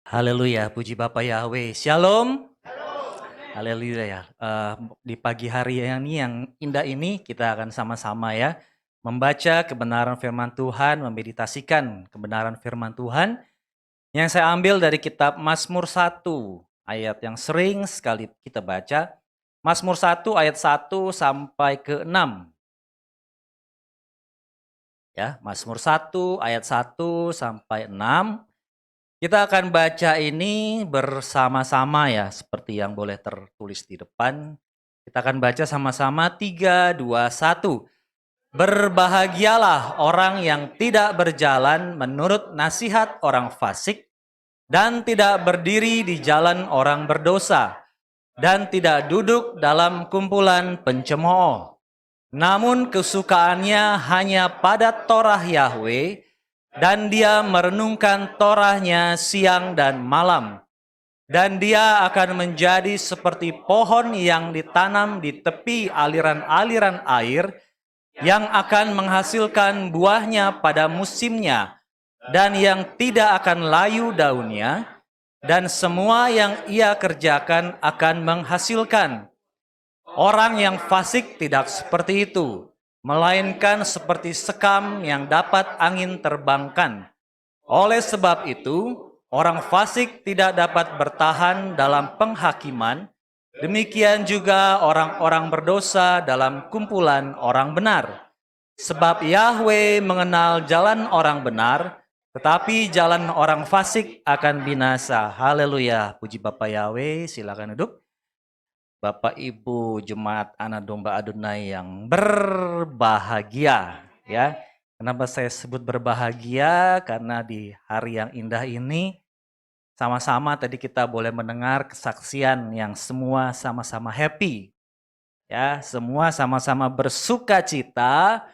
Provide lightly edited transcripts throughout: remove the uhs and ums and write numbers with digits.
Haleluya, puji Bapa Yahweh. Shalom. Haleluya ya. Di pagi hari yang indah ini kita akan sama-sama ya membaca kebenaran firman Tuhan, memeditasikan kebenaran firman Tuhan yang saya ambil dari kitab Mazmur 1, ayat yang sering sekali kita baca. Mazmur 1 ayat 1 sampai ke 6. Ya, Mazmur 1 ayat 1 sampai 6. Kita akan baca ini bersama-sama ya, seperti yang boleh tertulis di depan. Kita akan baca sama-sama 3, 2, 1. Berbahagialah orang yang tidak berjalan menurut nasihat orang fasik, dan tidak berdiri di jalan orang berdosa, dan tidak duduk dalam kumpulan pencemooh. Namun kesukaannya hanya pada Torah Yahweh, dan dia merenungkan Torahnya siang dan malam. Dan dia akan menjadi seperti pohon yang ditanam di tepi aliran-aliran air, yang akan menghasilkan buahnya pada musimnya, dan yang tidak akan layu daunnya, dan semua yang ia kerjakan akan menghasilkan. Orang yang fasik tidak seperti itu, melainkan seperti sekam yang dapat angin terbangkan. Oleh sebab itu, orang fasik tidak dapat bertahan dalam penghakiman, demikian juga orang-orang berdosa dalam kumpulan orang benar. Sebab Yahweh mengenal jalan orang benar, tetapi jalan orang fasik akan binasa. Haleluya, puji Bapa Yahweh, silakan duduk. Bapak Ibu Jemaat Anak Domba Adonai yang berbahagia ya. Kenapa saya sebut berbahagia? Karena di hari yang indah ini sama-sama tadi kita boleh mendengar kesaksian yang semua sama-sama happy. Ya, semua sama-sama bersuka cita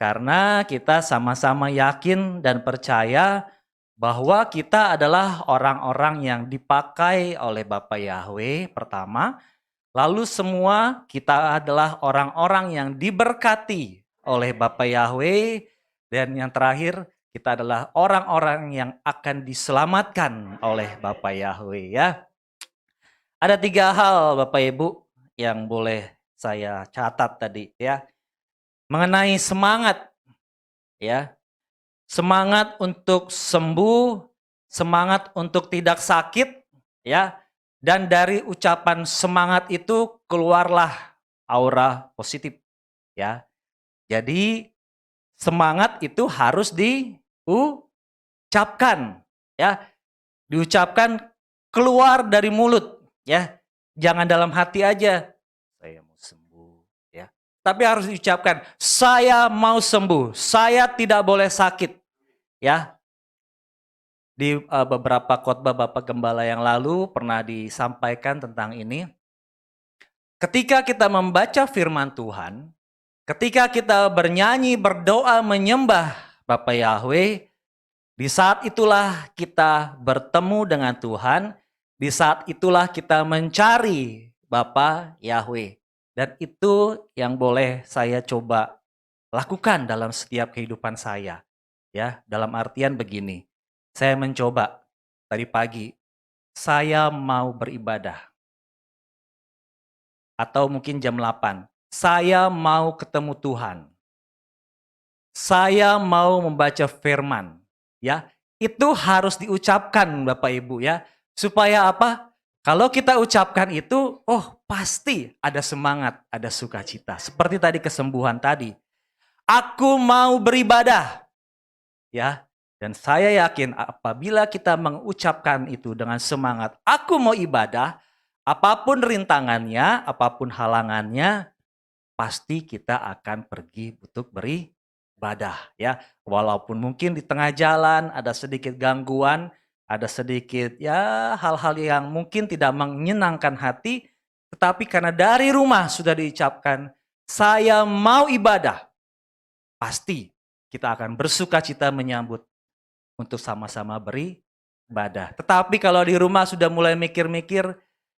karena kita sama-sama yakin dan percaya bahwa kita adalah orang-orang yang dipakai oleh Bapa Yahweh pertama. Lalu semua kita adalah orang-orang yang diberkati oleh Bapa Yahweh. Dan yang terakhir, kita adalah orang-orang yang akan diselamatkan oleh Bapa Yahweh ya. Ada 3 hal Bapak Ibu yang boleh saya catat tadi ya. Mengenai semangat ya. Semangat untuk sembuh, semangat untuk tidak sakit ya. Dan dari ucapan semangat itu keluarlah aura positif ya. Jadi semangat itu harus diucapkan ya. Diucapkan keluar dari mulut ya. Jangan dalam hati aja, saya mau sembuh ya. Tapi harus diucapkan, saya mau sembuh, saya tidak boleh sakit ya. Di beberapa khotbah Bapak Gembala yang lalu pernah disampaikan tentang ini. Ketika kita membaca firman Tuhan, ketika kita bernyanyi, berdoa, menyembah Bapa Yahweh, di saat itulah kita bertemu dengan Tuhan, di saat itulah kita mencari Bapa Yahweh. Dan itu yang boleh saya coba lakukan dalam setiap kehidupan saya. Ya, dalam artian begini. Saya mencoba tadi pagi, saya mau beribadah. Atau mungkin jam 8, saya mau ketemu Tuhan. Saya mau membaca firman. Ya, itu harus diucapkan Bapak Ibu ya. Supaya apa? Kalau kita ucapkan itu, oh pasti ada semangat, ada sukacita. Seperti tadi kesembuhan tadi. Aku mau beribadah. Ya, dan saya yakin apabila kita mengucapkan itu dengan semangat, aku mau ibadah, apapun rintangannya, apapun halangannya, pasti kita akan pergi untuk beribadah ya. Walaupun mungkin di tengah jalan ada sedikit gangguan, ada sedikit ya hal-hal yang mungkin tidak menyenangkan hati, tetapi karena dari rumah sudah diucapkan, saya mau ibadah, pasti kita akan bersuka cita menyambut untuk sama-sama beribadah. Tetapi kalau di rumah sudah mulai mikir-mikir,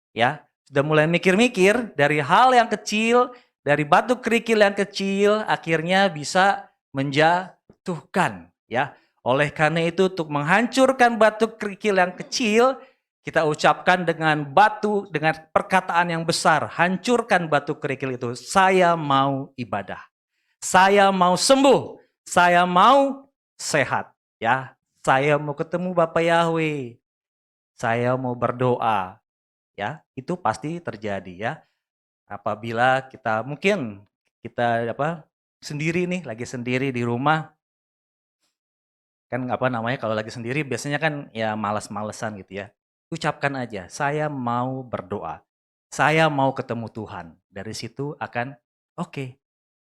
ya, sudah mulai mikir-mikir dari hal yang kecil, dari batu kerikil yang kecil, akhirnya bisa menjatuhkan, ya. Oleh karena itu untuk menghancurkan batu kerikil yang kecil, kita ucapkan dengan perkataan yang besar, hancurkan batu kerikil itu. Saya mau ibadah. Saya mau sembuh. Saya mau sehat, ya. Saya mau ketemu Bapak Yahweh. Saya mau berdoa, ya. Itu pasti terjadi, ya. Apabila kita sendiri nih, lagi sendiri di rumah, kan kalau lagi sendiri biasanya kan ya malas-malesan gitu ya. Ucapkan aja, saya mau berdoa. Saya mau ketemu Tuhan. Dari situ akan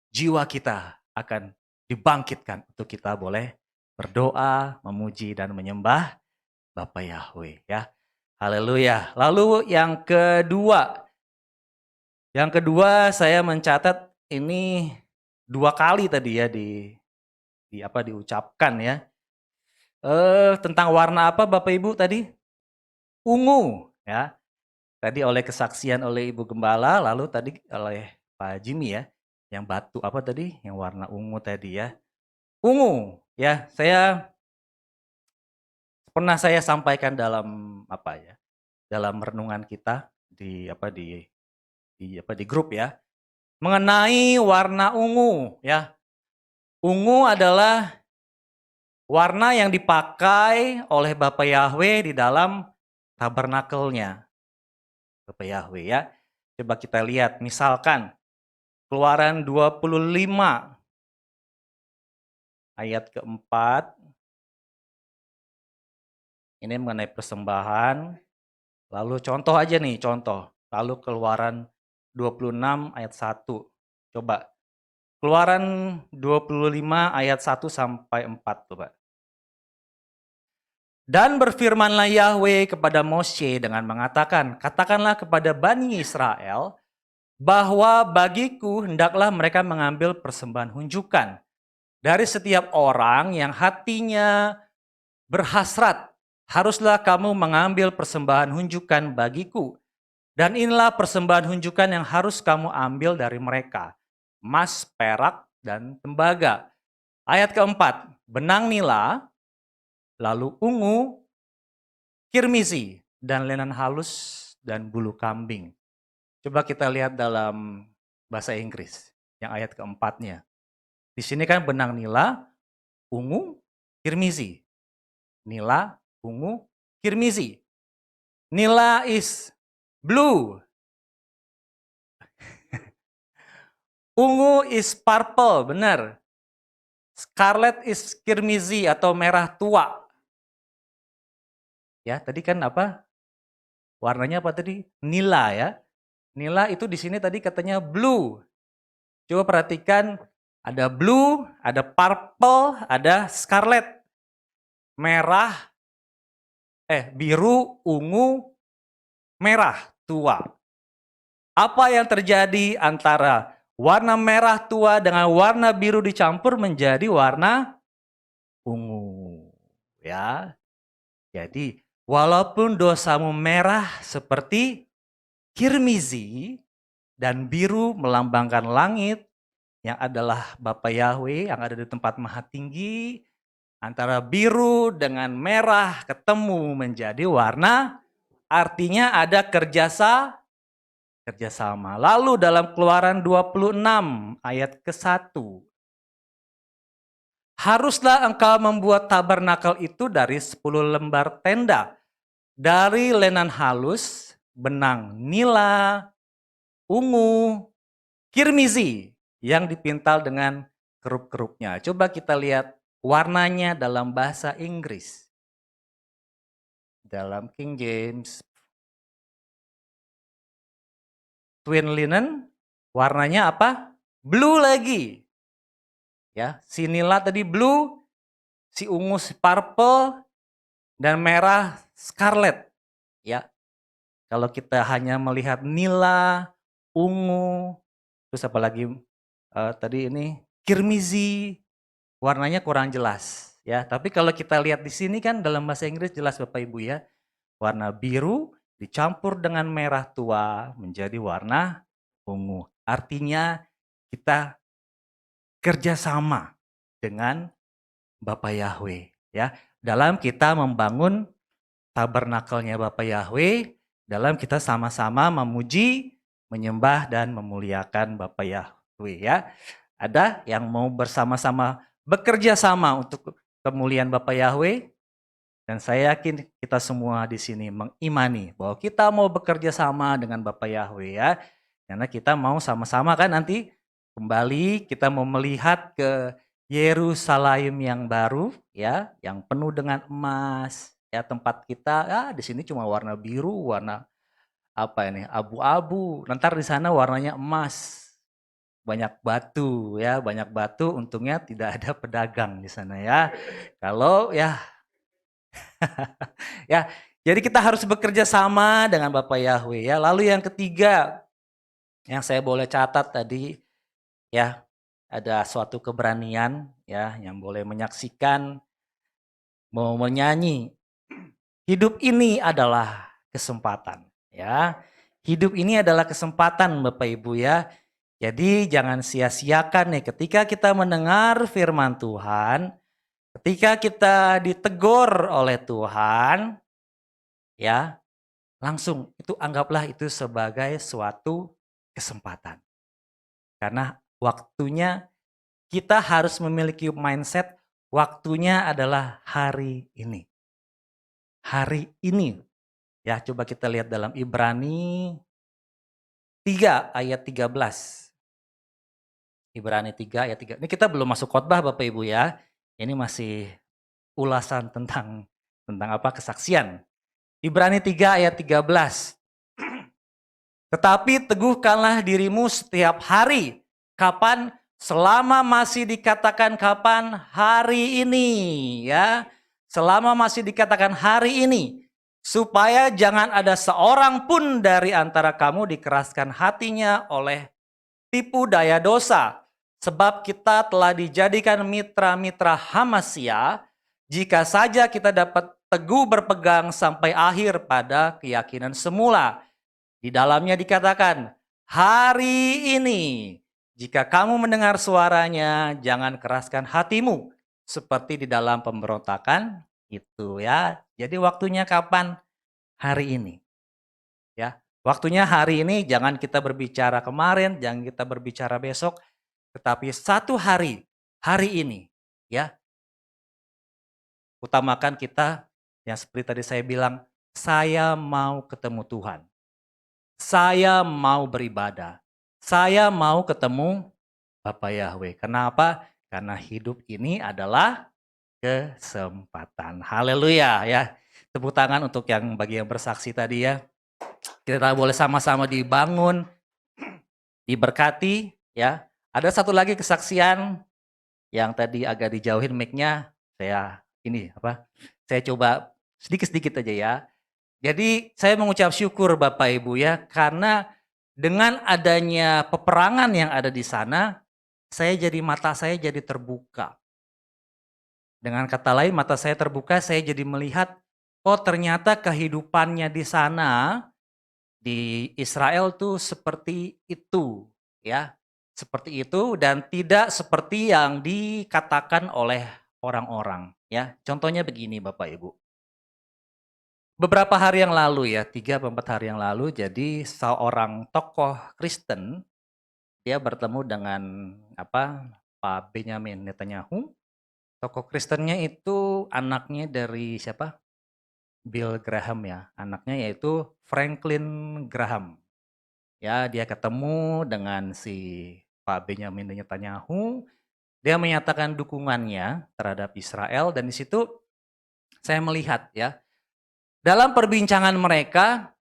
jiwa kita akan dibangkitkan untuk kita boleh berdoa, memuji dan menyembah Bapa Yahweh, ya. Haleluya. Lalu yang kedua saya mencatat ini 2 kali tadi ya diucapkan ya. Tentang warna apa Bapak Ibu tadi? Ungu, ya. Tadi oleh kesaksian oleh Ibu Gembala, lalu tadi oleh Pak Jimmy ya, yang batu apa tadi? Yang warna ungu tadi ya. Ungu, ya. Pernah saya sampaikan dalam dalam renungan kita di grup ya, mengenai warna ungu ya. Ungu adalah warna yang dipakai oleh Bapa Yahweh di dalam tabernakelnya. Bapa Yahweh ya. Coba kita lihat misalkan Keluaran 25 ayat keempat. Ini mengenai persembahan. Lalu contoh aja nih, Lalu Keluaran 26 ayat 1. Coba. Keluaran 25 ayat 1 sampai 4 coba. Dan berfirmanlah Yahweh kepada Moshe dengan mengatakan, katakanlah kepada Bani Israel bahwa bagiku hendaklah mereka mengambil persembahan hunjukan dari setiap orang yang hatinya berhasrat. Haruslah kamu mengambil persembahan hunjukan bagiku. Dan inilah persembahan hunjukan yang harus kamu ambil dari mereka. Emas, perak, dan tembaga. Ayat keempat, benang nila, lalu ungu, kirmizi, dan lenan halus, dan bulu kambing. Coba kita lihat dalam bahasa Inggris, yang ayat keempatnya. Di sini kan benang nila, ungu, kirmizi. Nila, ungu, kirmizi. Nila is blue. Ungu is purple, benar. Scarlet is kirmizi atau merah tua. Ya, tadi kan apa? Warnanya apa tadi? Nila ya. Nila itu di sini tadi katanya blue. Coba perhatikan, ada blue, ada purple, ada scarlet. Merah, biru, ungu, merah tua. Apa yang terjadi antara warna merah tua dengan warna biru dicampur menjadi warna ungu, ya. Jadi, walaupun dosamu merah seperti kirmizi dan biru melambangkan langit yang adalah Bapa Yahweh yang ada di tempat maha tinggi, antara biru dengan merah ketemu menjadi warna, artinya ada kerjasama. Lalu dalam Keluaran 26 ayat ke-1. Haruslah engkau membuat tabernakel itu dari 10 lembar tenda. Dari lenan halus, benang nila, ungu, kirmizi yang dipintal dengan kerup-kerupnya. Coba kita lihat warnanya dalam bahasa Inggris. Dalam King James. Twin linen, warnanya apa? Blue lagi. Ya, si nila tadi blue, si ungu si purple, dan merah scarlet. Ya, kalau kita hanya melihat nila, ungu, terus apalagi tadi ini kirmizi, warnanya kurang jelas. Ya, tapi kalau kita lihat di sini kan dalam bahasa Inggris jelas Bapak Ibu ya, warna biru dicampur dengan merah tua menjadi warna ungu. Artinya kita kerjasama dengan Bapa Yahweh, ya. Dalam kita membangun tabernakelnya Bapa Yahweh, dalam kita sama-sama memuji, menyembah dan memuliakan Bapa Yahweh, ya. Ada yang mau bersama-sama bekerja sama untuk kemuliaan Bapa Yahweh? Dan saya yakin kita semua di sini mengimani bahwa kita mau bekerja sama dengan Bapa Yahweh, ya. Karena kita mau sama-sama kan nanti kembali kita mau melihat ke Yerusalem yang baru, ya, yang penuh dengan emas. Ya, tempat kita di sini cuma warna biru, warna apa ini? Abu-abu. Nanti di sana warnanya emas. Banyak batu, ya, banyak batu, untungnya tidak ada pedagang di sana, ya. Kalau ya ya, jadi kita harus bekerja sama dengan Bapak Yahweh, ya. Lalu yang ketiga yang saya boleh catat tadi, ya, ada suatu keberanian, ya, yang boleh menyaksikan, mau menyanyi. Hidup ini adalah kesempatan, ya. Hidup ini adalah kesempatan Bapak Ibu, ya. Jadi jangan sia-siakan nih ketika kita mendengar firman Tuhan, ketika kita ditegur oleh Tuhan, ya, langsung itu anggaplah itu sebagai suatu kesempatan. Karena waktunya kita harus memiliki mindset waktunya adalah hari ini. Hari ini. Ya, coba kita lihat dalam Ibrani 3 ayat 13. Ibrani 3 ayat 3. Ini kita belum masuk khotbah Bapak Ibu, ya. Ini masih ulasan tentang apa? Kesaksian. Ibrani 3 ayat 13. Tetapi teguhkanlah dirimu setiap hari. Kapan? Selama masih dikatakan kapan? Hari ini, ya. Selama masih dikatakan hari ini. Supaya jangan ada seorang pun dari antara kamu dikeraskan hatinya oleh tipu daya dosa. Sebab kita telah dijadikan mitra-mitra Hamasya, jika saja kita dapat teguh berpegang sampai akhir pada keyakinan semula. Di dalamnya dikatakan, hari ini jika kamu mendengar suaranya, jangan keraskan hatimu seperti di dalam pemberontakan itu, ya. Jadi waktunya kapan? Hari ini. Ya. Waktunya hari ini, jangan kita berbicara kemarin, jangan kita berbicara besok, tetapi satu hari ini, ya. Utamakan kita yang seperti tadi saya bilang, saya mau ketemu Tuhan. Saya mau beribadah. Saya mau ketemu Bapak Yahweh. Kenapa? Karena hidup ini adalah kesempatan. Haleluya, ya. Tepuk tangan untuk yang bagi yang bersaksi tadi, ya. Kita boleh sama-sama dibangun, diberkati, ya. Ada satu lagi kesaksian yang tadi agak dijauhin mic-nya. Saya coba sedikit-sedikit aja, ya. Jadi saya mengucap syukur Bapak Ibu, ya, karena dengan adanya peperangan yang ada di sana, mata saya jadi terbuka. Dengan kata lain, mata saya terbuka, saya jadi melihat, oh ternyata kehidupannya di sana, di Israel tuh seperti itu, ya. Seperti itu dan tidak seperti yang dikatakan oleh orang-orang, ya. Contohnya begini Bapak Ibu. Beberapa hari yang lalu, ya, 3 atau 4 hari yang lalu, jadi seorang tokoh Kristen, dia bertemu dengan Pak Benyamin Netanyahu. Tokoh Kristennya itu anaknya dari siapa? Bill Graham, ya. Anaknya yaitu Franklin Graham. Ya, dia ketemu dengan si Pak Benyamin Netanyahu. Dia menyatakan dukungannya terhadap Israel dan di situ saya melihat, ya, dalam perbincangan mereka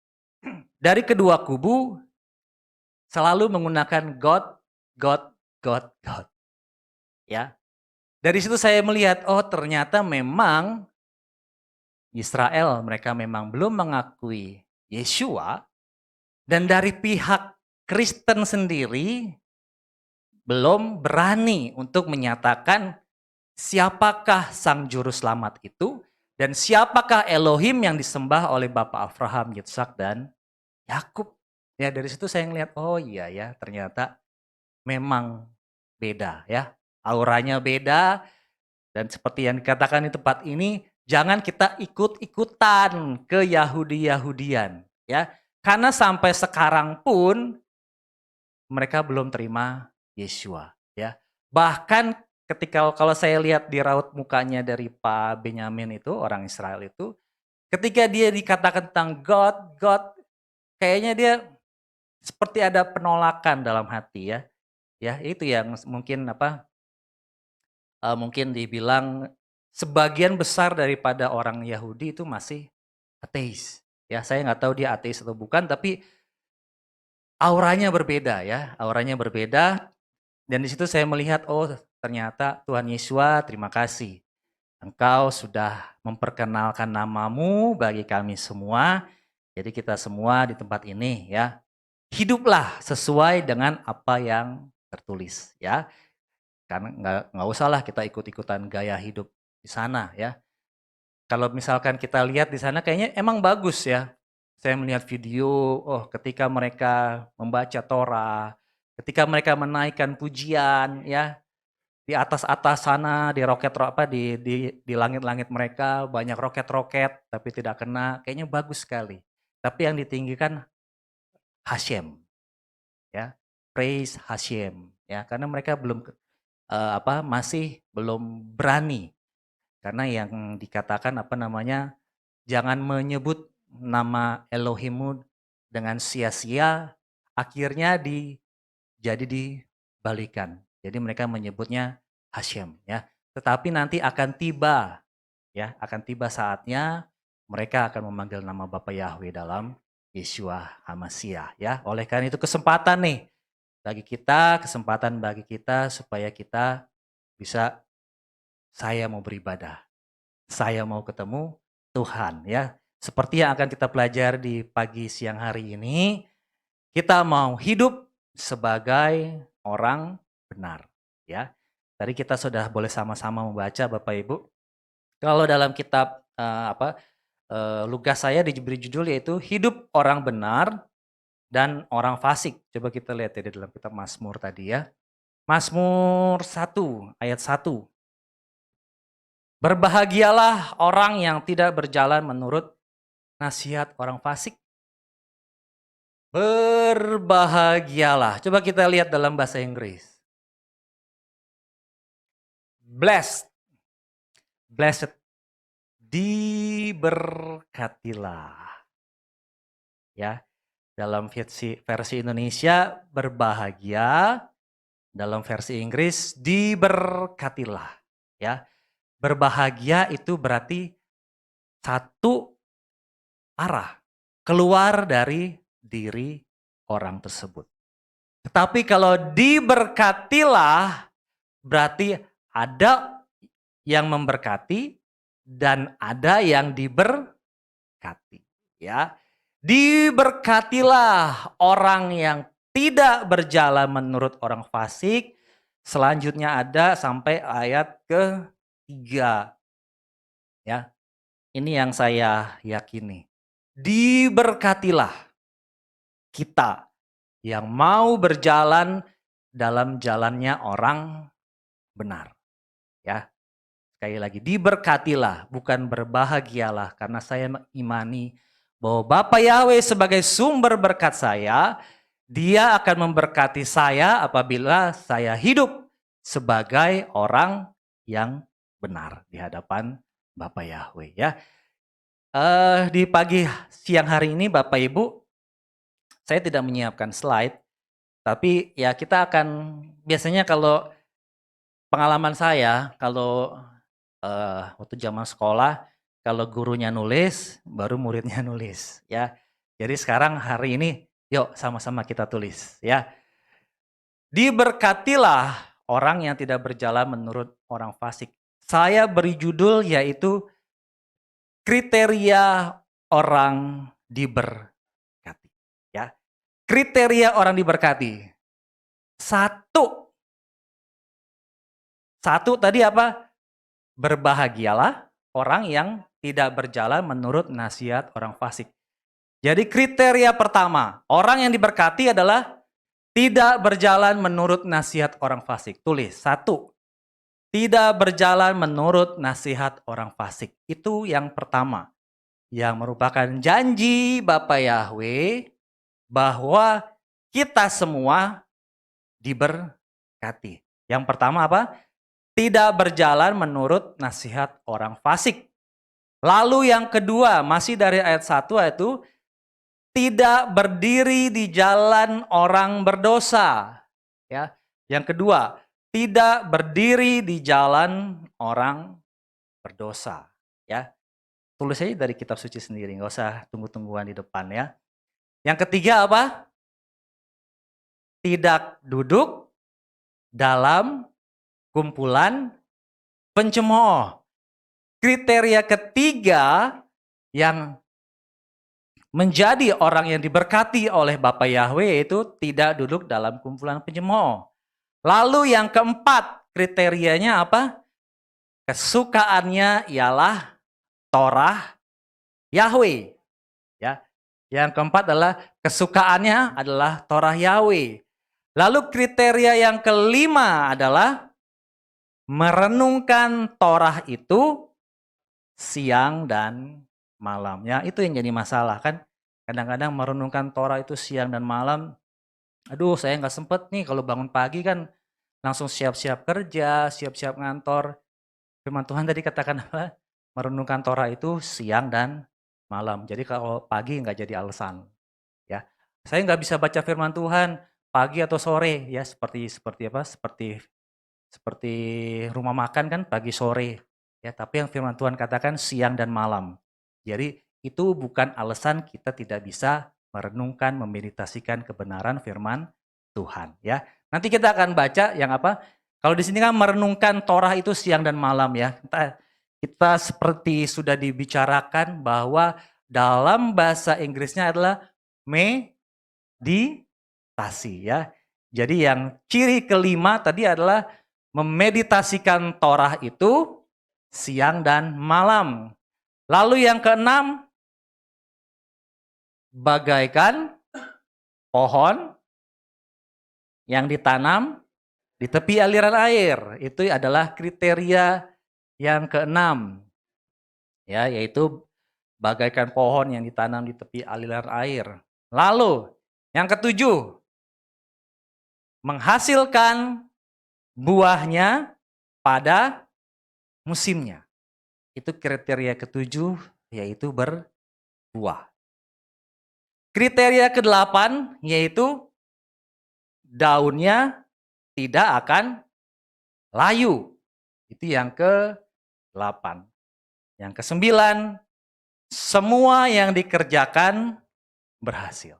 dari kedua kubu selalu menggunakan God, God, God, God. Ya. Dari situ saya melihat, oh ternyata memang Israel mereka memang belum mengakui Yeshua dan dari pihak Kristen sendiri belum berani untuk menyatakan siapakah sang juru selamat itu dan siapakah Elohim yang disembah oleh Bapak Abraham, Yitzhak dan Yakub. Ya, dari situ saya ngelihat, oh iya ya, ternyata memang beda, ya. auranya beda, dan seperti yang dikatakan di tempat ini, jangan kita ikut-ikutan ke Yahudi-Yahudian, ya. Karena sampai sekarang pun mereka belum terima Yeshua, ya. Bahkan ketika kalau saya lihat di raut mukanya dari Pak Benyamin itu, orang Israel itu, ketika dia dikatakan tentang God, God, kayaknya dia seperti ada penolakan dalam hati, ya. Ya, itu yang mungkin mungkin dibilang sebagian besar daripada orang Yahudi itu masih ateis. Ya, saya nggak tahu dia ateis atau bukan, tapi auranya berbeda, ya, auranya berbeda. Dan di situ saya melihat, oh ternyata Tuhan Yesus, terima kasih. Engkau sudah memperkenalkan namamu bagi kami semua. Jadi kita semua di tempat ini, ya, hiduplah sesuai dengan apa yang tertulis, ya. Karena nggak usahlah kita ikut-ikutan gaya hidup di sana, ya. Kalau misalkan kita lihat di sana kayaknya emang bagus, ya. Saya melihat video, oh ketika mereka membaca Torah, ketika mereka menaikkan pujian, ya, di atas-atas sana, di di langit-langit mereka banyak roket-roket tapi tidak kena, kayaknya bagus sekali. Tapi yang ditinggikan Hashem, ya. Praise Hashem, ya, karena mereka belum masih belum berani. Karena yang dikatakan jangan menyebut nama Elohimmu dengan sia-sia, akhirnya jadi dibalikan. Jadi mereka menyebutnya Hashem, ya. Tetapi nanti akan tiba, ya, akan tiba saatnya mereka akan memanggil nama Bapa Yahweh dalam Yeshua HaMashiach, ya. Oleh karena itu kesempatan nih bagi kita supaya kita bisa, saya mau beribadah, saya mau ketemu Tuhan, ya. Seperti yang akan kita pelajari di pagi siang hari ini, kita mau hidup sebagai orang benar, ya. Tadi kita sudah boleh sama-sama membaca Bapak Ibu. Kalau dalam kitab Lukas saya diberi judul yaitu hidup orang benar dan orang fasik. Coba kita lihat ya di dalam kitab Mazmur tadi, ya. Mazmur 1 ayat 1. Berbahagialah orang yang tidak berjalan menurut nasihat orang fasik. Berbahagialah. Coba kita lihat dalam bahasa Inggris. Blessed. Blessed. Diberkatilah. Ya. Dalam versi Indonesia berbahagia. Dalam versi Inggris diberkatilah. Ya. Berbahagia itu berarti satu arah, keluar dari diri orang tersebut. Tetapi kalau diberkatilah berarti ada yang memberkati dan ada yang diberkati, ya. Diberkatilah orang yang tidak berjalan menurut orang fasik. Selanjutnya ada sampai ayat ke-3. Ya. Ini yang saya yakini. Diberkatilah kita yang mau berjalan dalam jalannya orang benar. Ya. Sekali lagi, diberkatilah, bukan berbahagialah, karena saya mengimani bahwa Bapa Yahweh sebagai sumber berkat saya, Dia akan memberkati saya apabila saya hidup sebagai orang yang benar di hadapan Bapa Yahweh, ya. Di pagi siang hari ini Bapak Ibu, saya tidak menyiapkan slide, tapi ya kita akan biasanya kalau pengalaman saya kalau waktu zaman sekolah, kalau gurunya nulis, baru muridnya nulis, ya. Jadi sekarang hari ini, yuk sama-sama kita tulis, ya. Diberkatilah orang yang tidak berjalan menurut orang fasik. Saya beri judul yaitu kriteria orang diberkati, ya. Kriteria orang diberkati. Satu tadi apa? Berbahagialah orang yang tidak berjalan menurut nasihat orang fasik. Jadi kriteria pertama, orang yang diberkati adalah tidak berjalan menurut nasihat orang fasik. Tulis, 1. tidak berjalan menurut nasihat orang fasik. Itu yang pertama, yang merupakan janji Bapa Yahweh bahwa kita semua diberkati. Yang pertama apa? Tidak berjalan menurut nasihat orang fasik. Lalu yang kedua, masih dari ayat 1 itu, tidak berdiri di jalan orang berdosa. Ya. Yang kedua, tidak berdiri di jalan orang berdosa. Ya. Tulis aja dari kitab suci sendiri, nggak usah tunggu-tungguan di depan ya. Yang ketiga apa? Tidak duduk dalam kumpulan pencemooh. Kriteria ketiga yang menjadi orang yang diberkati oleh Bapa Yahweh itu tidak duduk dalam kumpulan pencemooh. Lalu yang keempat, kriterianya apa? Kesukaannya ialah Torah Yahweh. Ya. Yang keempat adalah kesukaannya adalah Torah Yahweh. Lalu kriteria yang kelima adalah merenungkan Torah itu siang dan malam. Ya, itu yang jadi masalah kan. Kadang-kadang merenungkan Torah itu siang dan malam. Aduh, saya nggak sempet nih kalau bangun pagi kan langsung siap-siap kerja, siap-siap ngantor. Firman Tuhan tadi katakan apa? Merenungkan Torah itu siang dan malam. Jadi kalau pagi nggak jadi alasan. Ya, saya nggak bisa baca Firman Tuhan pagi atau sore ya seperti apa? Seperti rumah makan kan pagi sore. Ya, tapi yang Firman Tuhan katakan siang dan malam. Jadi itu bukan alasan kita tidak bisa merenungkan, memeditasikan kebenaran Firman Tuhan. Ya, nanti kita akan baca yang apa? Kalau di sini kan merenungkan Torah itu siang dan malam ya. Kita seperti sudah dibicarakan bahwa dalam bahasa Inggrisnya adalah meditasi ya. Jadi yang ciri kelima tadi adalah memeditasikan Torah itu siang dan malam. Lalu yang keenam, bagaikan pohon yang ditanam di tepi aliran air. Itu adalah kriteria yang keenam. Ya, yaitu bagaikan pohon yang ditanam di tepi aliran air. Lalu yang ketujuh, menghasilkan buahnya pada musimnya. Itu kriteria ketujuh, yaitu berbuah. Kriteria kedelapan, yaitu daunnya tidak akan layu. Itu yang ke-8. Yang ke-9, semua yang dikerjakan berhasil.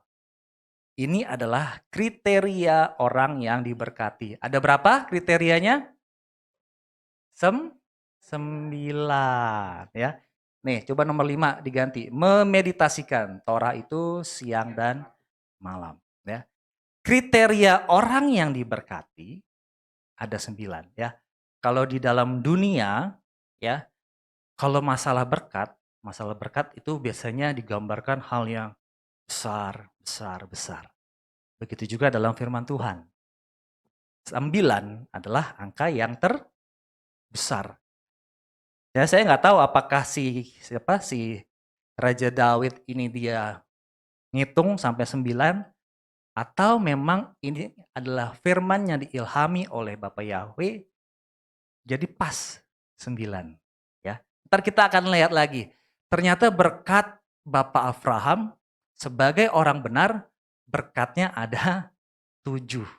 Ini adalah kriteria orang yang diberkati. Ada berapa kriterianya? 9 ya. Nih, coba nomor 5 diganti. Memeditasikan Torah itu siang dan malam ya. Kriteria orang yang diberkati ada 9 ya. Kalau di dalam dunia ya, kalau masalah berkat itu biasanya digambarkan hal yang besar. Begitu juga dalam firman Tuhan. 9 adalah angka yang terbesar. Ya, saya nggak tahu apakah si Raja Daud ini dia ngitung sampai 9 atau memang ini adalah firman yang diilhami oleh Bapa Yahweh jadi pas 9 ya. Ntar kita akan lihat lagi. Ternyata berkat Bapak Abraham sebagai orang benar berkatnya ada 7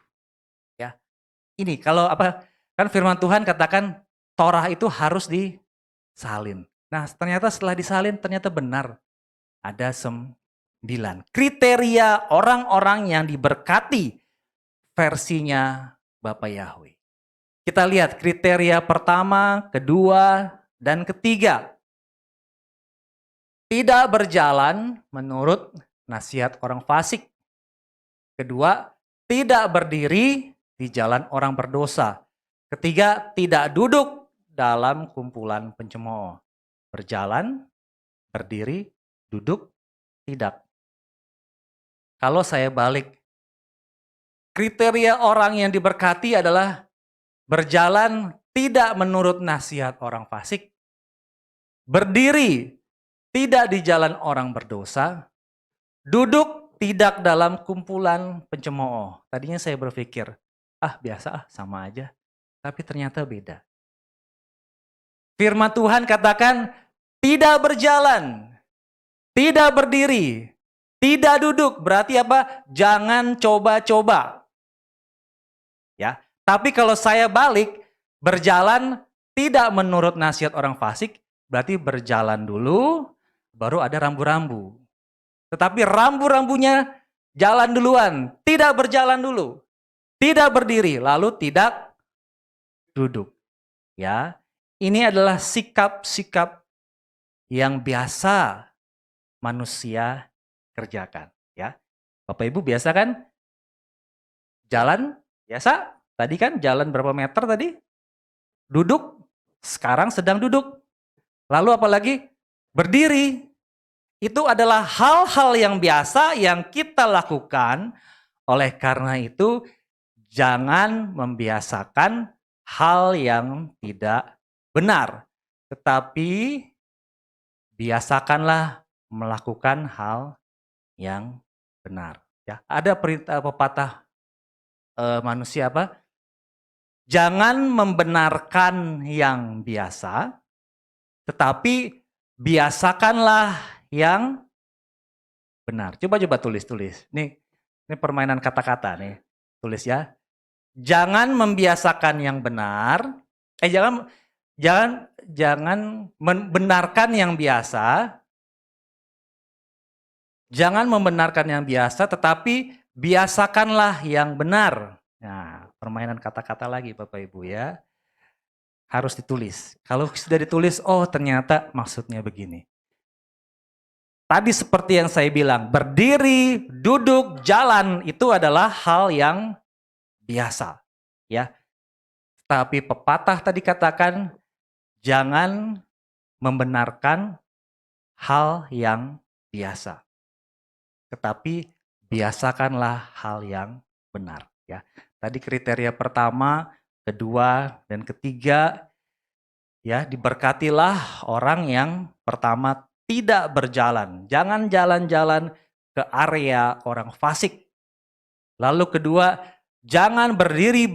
ya. Ini kalau apa kan firman Tuhan katakan Torah itu harus disalin. Nah, ternyata setelah disalin ternyata benar ada 9. Kriteria orang-orang yang diberkati versinya Bapak Yahweh. Kita lihat kriteria pertama, kedua, dan ketiga. Tidak berjalan menurut nasihat orang fasik. Kedua, tidak berdiri di jalan orang berdosa. Ketiga, tidak duduk dalam kumpulan pencemooh. Berjalan, berdiri, duduk, tidak. Kalau saya balik, kriteria orang yang diberkati adalah berjalan tidak menurut nasihat orang fasik, berdiri tidak di jalan orang berdosa, duduk tidak dalam kumpulan pencemooh. Tadinya saya berpikir, biasa sama aja. Tapi ternyata beda. Firman Tuhan katakan, tidak berjalan, tidak berdiri, tidak duduk. Berarti apa? Jangan coba-coba. Ya. Tapi kalau saya balik, berjalan tidak menurut nasihat orang fasik, berarti berjalan dulu, baru ada rambu-rambu. Tetapi rambu-rambunya jalan duluan, tidak berjalan dulu, tidak berdiri, lalu tidak duduk. Ya, ini adalah sikap-sikap yang biasa manusia kerjakan. Ya, Bapak Ibu biasa kan? Jalan biasa. Tadi kan jalan berapa meter tadi? Duduk. Sekarang sedang duduk. Lalu apalagi? Berdiri. Itu adalah hal-hal yang biasa yang kita lakukan. Oleh karena itu, jangan membiasakan hal yang tidak benar. Tetapi biasakanlah melakukan hal yang benar. Ya, ada perintah pepatah manusia apa? Jangan membenarkan yang biasa, tetapi biasakanlah yang benar. Coba tulis. Ini permainan kata-kata nih. Tulis ya. Jangan membiasakan yang benar. Jangan membenarkan yang biasa. Jangan membenarkan yang biasa, tetapi biasakanlah yang benar. Nah, permainan kata-kata lagi Bapak Ibu ya. Harus ditulis. Kalau sudah ditulis, oh ternyata maksudnya begini. Tadi seperti yang saya bilang, berdiri, duduk, jalan itu adalah hal yang biasa. Ya. Tapi pepatah tadi katakan, jangan membenarkan hal yang biasa. Tetapi biasakanlah hal yang benar. Ya. Tadi kriteria pertama, kedua, dan ketiga, ya diberkatilah orang yang pertama tidak berjalan. Jangan jalan-jalan ke area orang fasik. Lalu kedua, jangan berdiri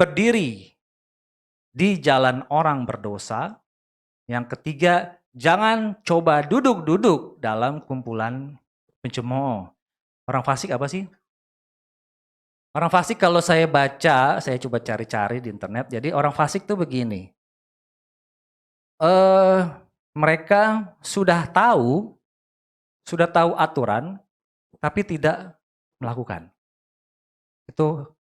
di jalan orang berdosa. Yang ketiga, jangan coba duduk-duduk dalam kumpulan pencemooh. Orang fasik apa sih? Orang fasik kalau saya baca, saya coba cari-cari di internet. Jadi orang fasik tuh begini. Mereka sudah tahu aturan, tapi tidak melakukan. Itu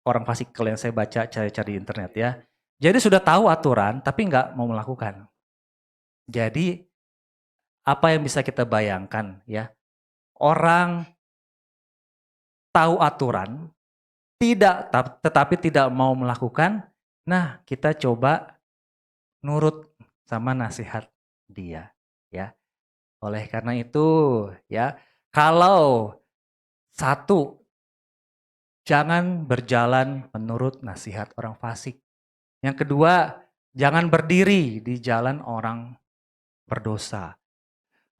orang fasik kalau yang saya baca cari-cari di internet ya. Jadi sudah tahu aturan, tapi nggak mau melakukan. Jadi apa yang bisa kita bayangkan ya? Orang tahu aturan, tetapi tidak mau melakukan. Nah, kita coba nurut sama nasihat dia, ya. Oleh karena itu, ya, kalau satu, jangan berjalan menurut nasihat orang fasik. Yang kedua, jangan berdiri di jalan orang berdosa.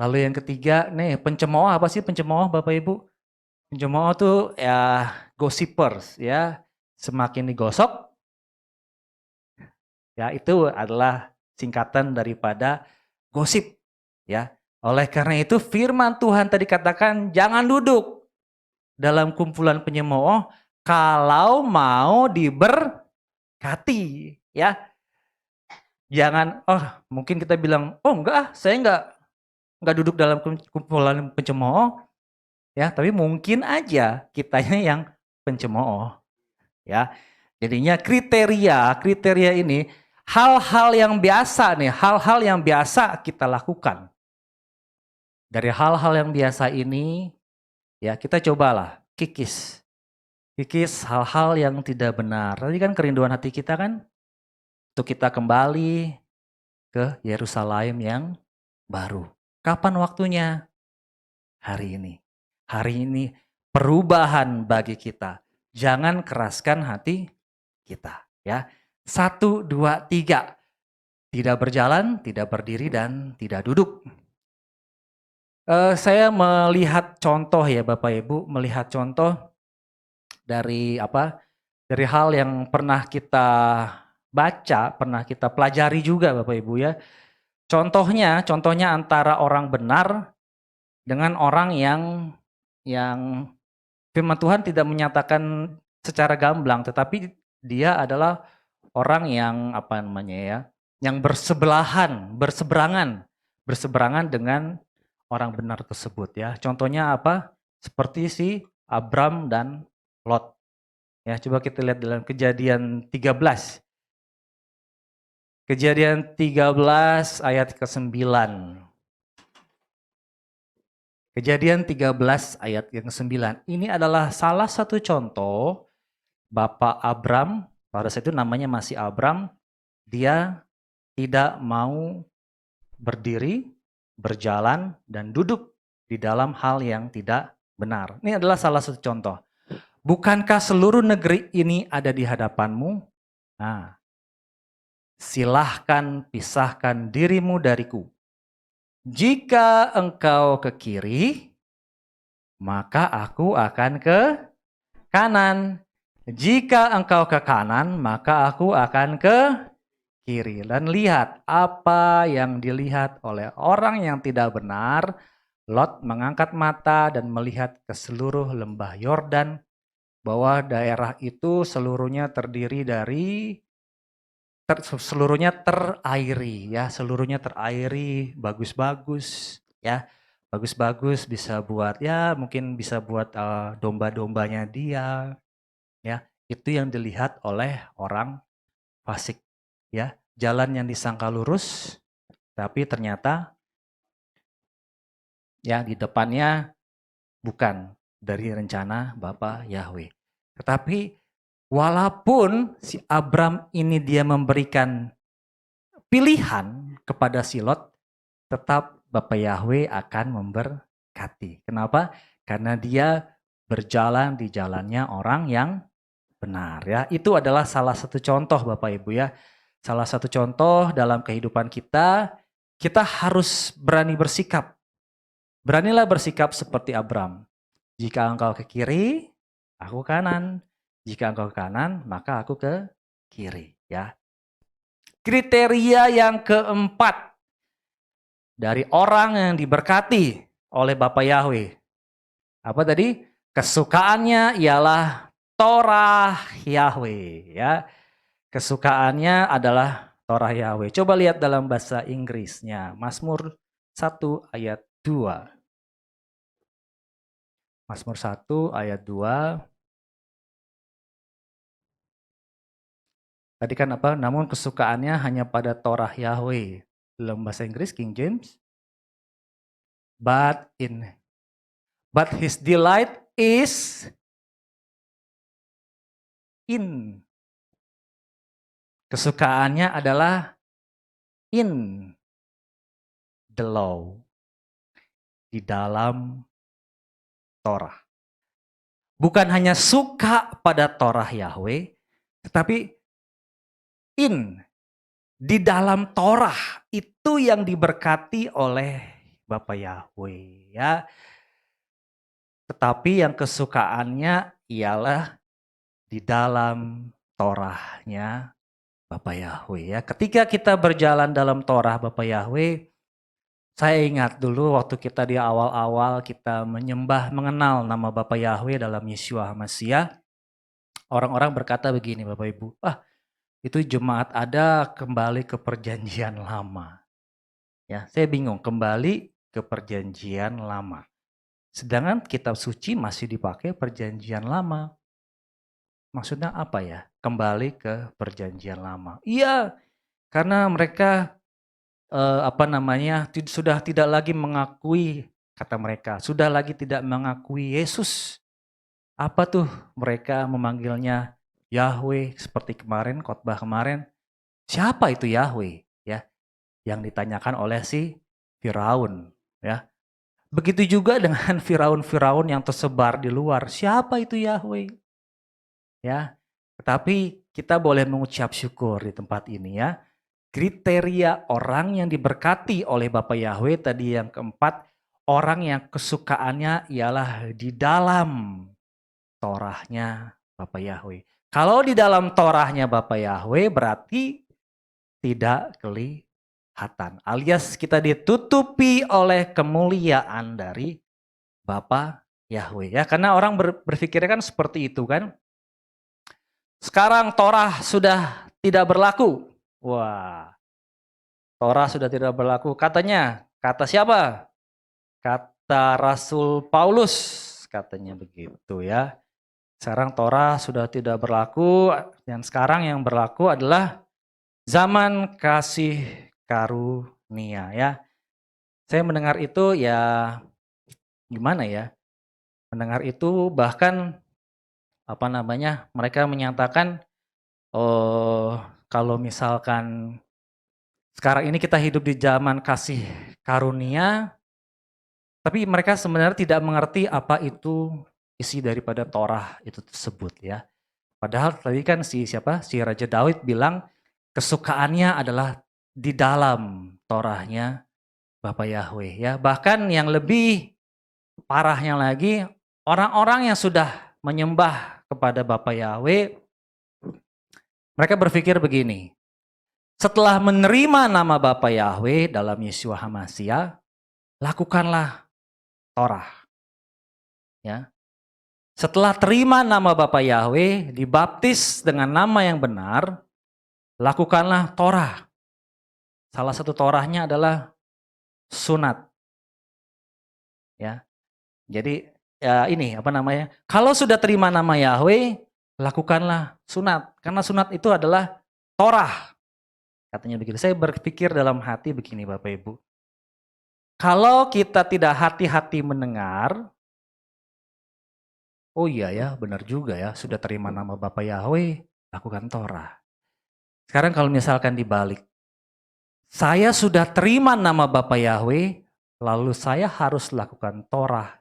Lalu yang ketiga, nih pencemooh apa sih pencemooh Bapak Ibu? Pencemooh tuh ya gossipers ya, semakin digosok ya itu adalah singkatan daripada gosip ya. Oleh karena itu firman Tuhan tadi katakan jangan duduk dalam kumpulan penyemooh kalau mau diberkati ya. Jangan mungkin kita bilang enggak saya enggak duduk dalam kumpulan pencemooh ya, tapi mungkin aja kitanya yang pencemooh ya. Jadinya kriteria ini hal-hal yang biasa nih, hal-hal yang biasa kita lakukan. Dari hal-hal yang biasa ini ya kita cobalah kikis hal-hal yang tidak benar. Tadi kan kerinduan hati kita kan untuk kita kembali ke Yerusalem yang baru. Kapan waktunya? Hari ini. Hari ini perubahan bagi kita. Jangan keraskan hati kita, ya. 1, 2, 3. Tidak berjalan, tidak berdiri, dan tidak duduk. Saya melihat contoh ya Bapak Ibu, melihat contoh dari dari hal yang pernah kita baca, pernah kita pelajari juga Bapak Ibu ya. Contohnya antara orang benar dengan orang yang firman Tuhan tidak menyatakan secara gamblang, tetapi dia adalah orang yang yang berseberangan dengan orang benar tersebut ya. Contohnya apa? Seperti si Abram dan Lot. Ya, coba kita lihat dalam Kejadian 13. Kejadian 13 ayat ke-9. Kejadian 13 ayat yang ke-9. Ini adalah salah satu contoh Bapak Abram, pada saat itu namanya masih Abram, dia tidak mau berdiri, berjalan, dan duduk di dalam hal yang tidak benar. Ini adalah salah satu contoh. Bukankah seluruh negeri ini ada di hadapanmu? Nah, silahkan pisahkan dirimu dariku. Jika engkau ke kiri, maka aku akan ke kanan. Jika engkau ke kanan, maka aku akan ke kiri. Dan lihat apa yang dilihat oleh orang yang tidak benar. Lot mengangkat mata dan melihat ke seluruh lembah Yordan, bahwa daerah itu seluruhnya terdiri dari seluruhnya terairi ya, seluruhnya terairi, bagus-bagus ya. Bagus-bagus, bisa buat ya, mungkin bisa buat domba-dombanya dia ya. Itu yang dilihat oleh orang fasik ya. Jalan yang disangka lurus tapi ternyata ya di depannya bukan dari rencana Bapa Yahweh. Tetapi walaupun si Abram ini dia memberikan pilihan kepada si Lot, tetap Bapa Yahweh akan memberkati. Kenapa? Karena dia berjalan di jalannya orang yang benar ya. Itu adalah salah satu contoh Bapak Ibu ya. Salah satu contoh dalam kehidupan kita, kita harus berani bersikap. Beranilah bersikap seperti Abram. Jika engkau ke kiri, aku kanan. Jika engkau ke kanan, maka aku ke kiri ya. Kriteria yang keempat dari orang yang diberkati oleh Bapa Yahweh. Apa tadi? Kesukaannya ialah Torah Yahweh ya. Kesukaannya adalah Torah Yahweh. Coba lihat dalam bahasa Inggrisnya. Mazmur 1 ayat 2. Mazmur 1 ayat 2. Tadi kan apa? Namun kesukaannya hanya pada Torah Yahweh. Dalam bahasa Inggris King James. But his delight is in. Kesukaannya adalah in the law. Di dalam Torah. Bukan hanya suka pada Torah Yahweh, tetapi di dalam Torah itu yang diberkati oleh Bapa Yahweh ya. Tetapi yang kesukaannya ialah di dalam Torahnya Bapa Yahweh ya. Ketika kita berjalan dalam Torah Bapa Yahweh, saya ingat dulu waktu kita di awal-awal kita mengenal nama Bapa Yahweh dalam Yeshua HaMashiach, orang-orang berkata begini Bapak Ibu, itu jemaat ada kembali ke perjanjian lama. Ya, saya bingung, kembali ke perjanjian lama. Sedangkan kitab suci masih dipakai perjanjian lama. Maksudnya apa ya? Kembali ke perjanjian lama. Iya, karena mereka sudah tidak lagi mengakui, kata mereka, sudah lagi tidak mengakui Yesus. Apa tuh mereka memanggilnya Yahweh seperti kemarin, khotbah kemarin. Siapa itu Yahweh? Ya, yang ditanyakan oleh si Firaun. Ya, begitu juga dengan Firaun-Firaun yang tersebar di luar. Siapa itu Yahweh? Ya, tetapi kita boleh mengucap syukur di tempat ini ya. Kriteria orang yang diberkati oleh Bapa Yahweh tadi yang keempat, orang yang kesukaannya ialah di dalam Torahnya Bapa Yahweh. Kalau di dalam Torahnya Bapa Yahweh berarti tidak kelihatan, alias kita ditutupi oleh kemuliaan dari Bapa Yahweh ya. Karena orang berpikirnya kan seperti itu kan. Sekarang Torah sudah tidak berlaku. Wah, Torah sudah tidak berlaku. Katanya, kata siapa? Kata Rasul Paulus, katanya begitu ya. Sekarang Torah sudah tidak berlaku dan sekarang yang berlaku adalah zaman kasih karunia ya. Saya mendengar itu ya gimana ya? Mendengar itu bahkan mereka menyatakan kalau misalkan sekarang ini kita hidup di zaman kasih karunia, tapi mereka sebenarnya tidak mengerti apa itu isi daripada Torah itu tersebut ya. Padahal tadi kan si Raja Daud bilang kesukaannya adalah di dalam Torahnya Bapa Yahweh ya. Bahkan yang lebih parahnya lagi, orang-orang yang sudah menyembah kepada Bapa Yahweh, mereka berpikir begini, setelah menerima nama Bapa Yahweh dalam Yeshua HaMasyiah, lakukanlah Torah. Ya. Setelah terima nama Bapa Yahweh, dibaptis dengan nama yang benar, lakukanlah Torah. Salah satu Torahnya adalah sunat. Ya. Jadi ya ini kalau sudah terima nama Yahweh, lakukanlah sunat. Karena sunat itu adalah Torah. Katanya begitu. Saya berpikir dalam hati begini Bapak Ibu. Kalau kita tidak hati-hati mendengar, oh iya ya, benar juga ya, sudah terima nama Bapa Yahweh, lakukan Torah. Sekarang kalau misalkan dibalik, saya sudah terima nama Bapa Yahweh, lalu saya harus lakukan Torah.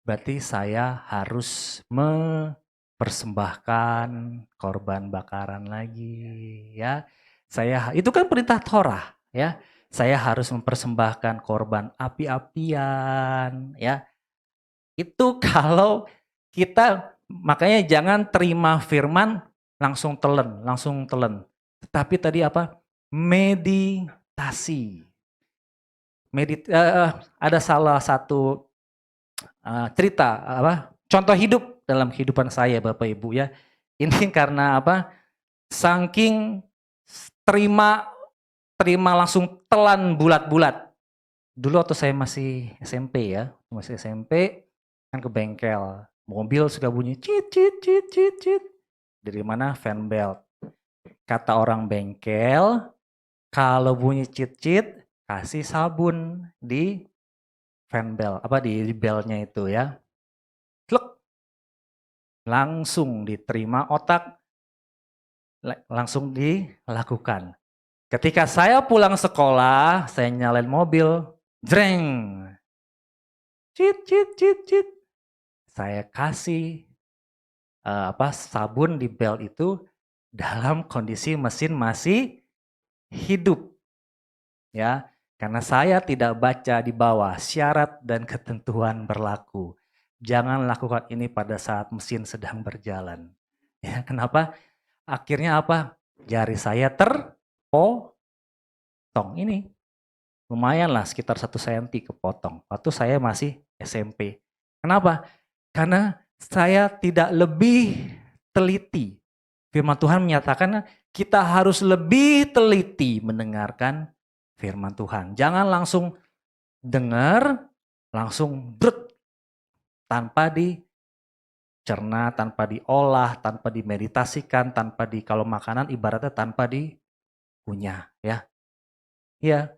Berarti saya harus mempersembahkan korban bakaran lagi, ya. Itu kan perintah Torah, ya. Saya harus mempersembahkan korban api-apian, ya. Itu kalau kita, makanya jangan terima firman langsung telan. Tetapi tadi apa? Meditasi. Ada salah satu cerita contoh hidup dalam kehidupan saya Bapak Ibu ya. Ini karena saking terima langsung telan bulat-bulat. Dulu waktu saya masih SMP ya, kan ke bengkel, mobil suka bunyi cit cit cit cit cit. Dari mana? Fan belt. Kata orang bengkel, kalau bunyi cit cit kasih sabun di fan belt, di beltnya itu ya. Klek. Langsung diterima otak, langsung dilakukan. Ketika saya pulang sekolah, saya nyalain mobil, jreng. Cit cit cit cit. Saya kasih sabun di belt itu dalam kondisi mesin masih hidup. Ya, karena saya tidak baca di bawah syarat dan ketentuan berlaku. Jangan lakukan ini pada saat mesin sedang berjalan. Ya, kenapa? Akhirnya jari saya terpotong ini. Lumayan lah sekitar 1 cm kepotong. Waktu saya masih SMP. Kenapa? Karena saya tidak lebih teliti. Firman Tuhan menyatakan kita harus lebih teliti mendengarkan firman Tuhan. Jangan langsung dengar, langsung brut, tanpa dicerna, tanpa diolah, tanpa dimeditasikan, kalau makanan ibaratnya tanpa dikunyah ya. Ya,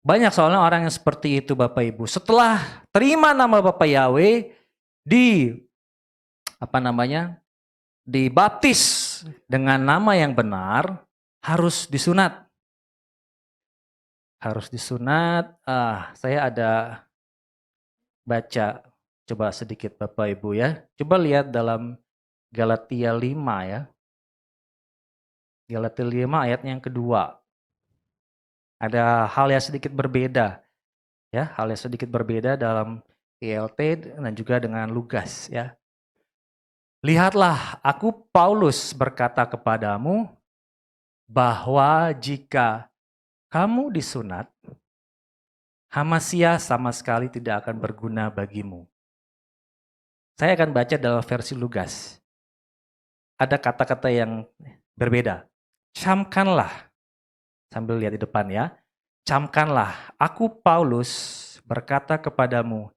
banyak soalnya orang yang seperti itu Bapak Ibu. Setelah terima nama Bapak Yahweh, dibaptis dengan nama yang benar, harus disunat. Saya ada baca coba sedikit Bapak Ibu ya. Coba lihat dalam Galatia 5 ya. Galatia 5 ayat yang kedua. Ada hal yang sedikit berbeda, ya, hal yang sedikit berbeda dalam ILT dan juga dengan Lukas, ya. Lihatlah, aku Paulus berkata kepadamu bahwa jika kamu disunat, hamasia sama sekali tidak akan berguna bagimu. Saya akan baca dalam versi Lukas. Ada kata-kata yang berbeda. Camkanlah, sambil lihat di depan ya. Camkanlah, aku Paulus berkata kepadamu,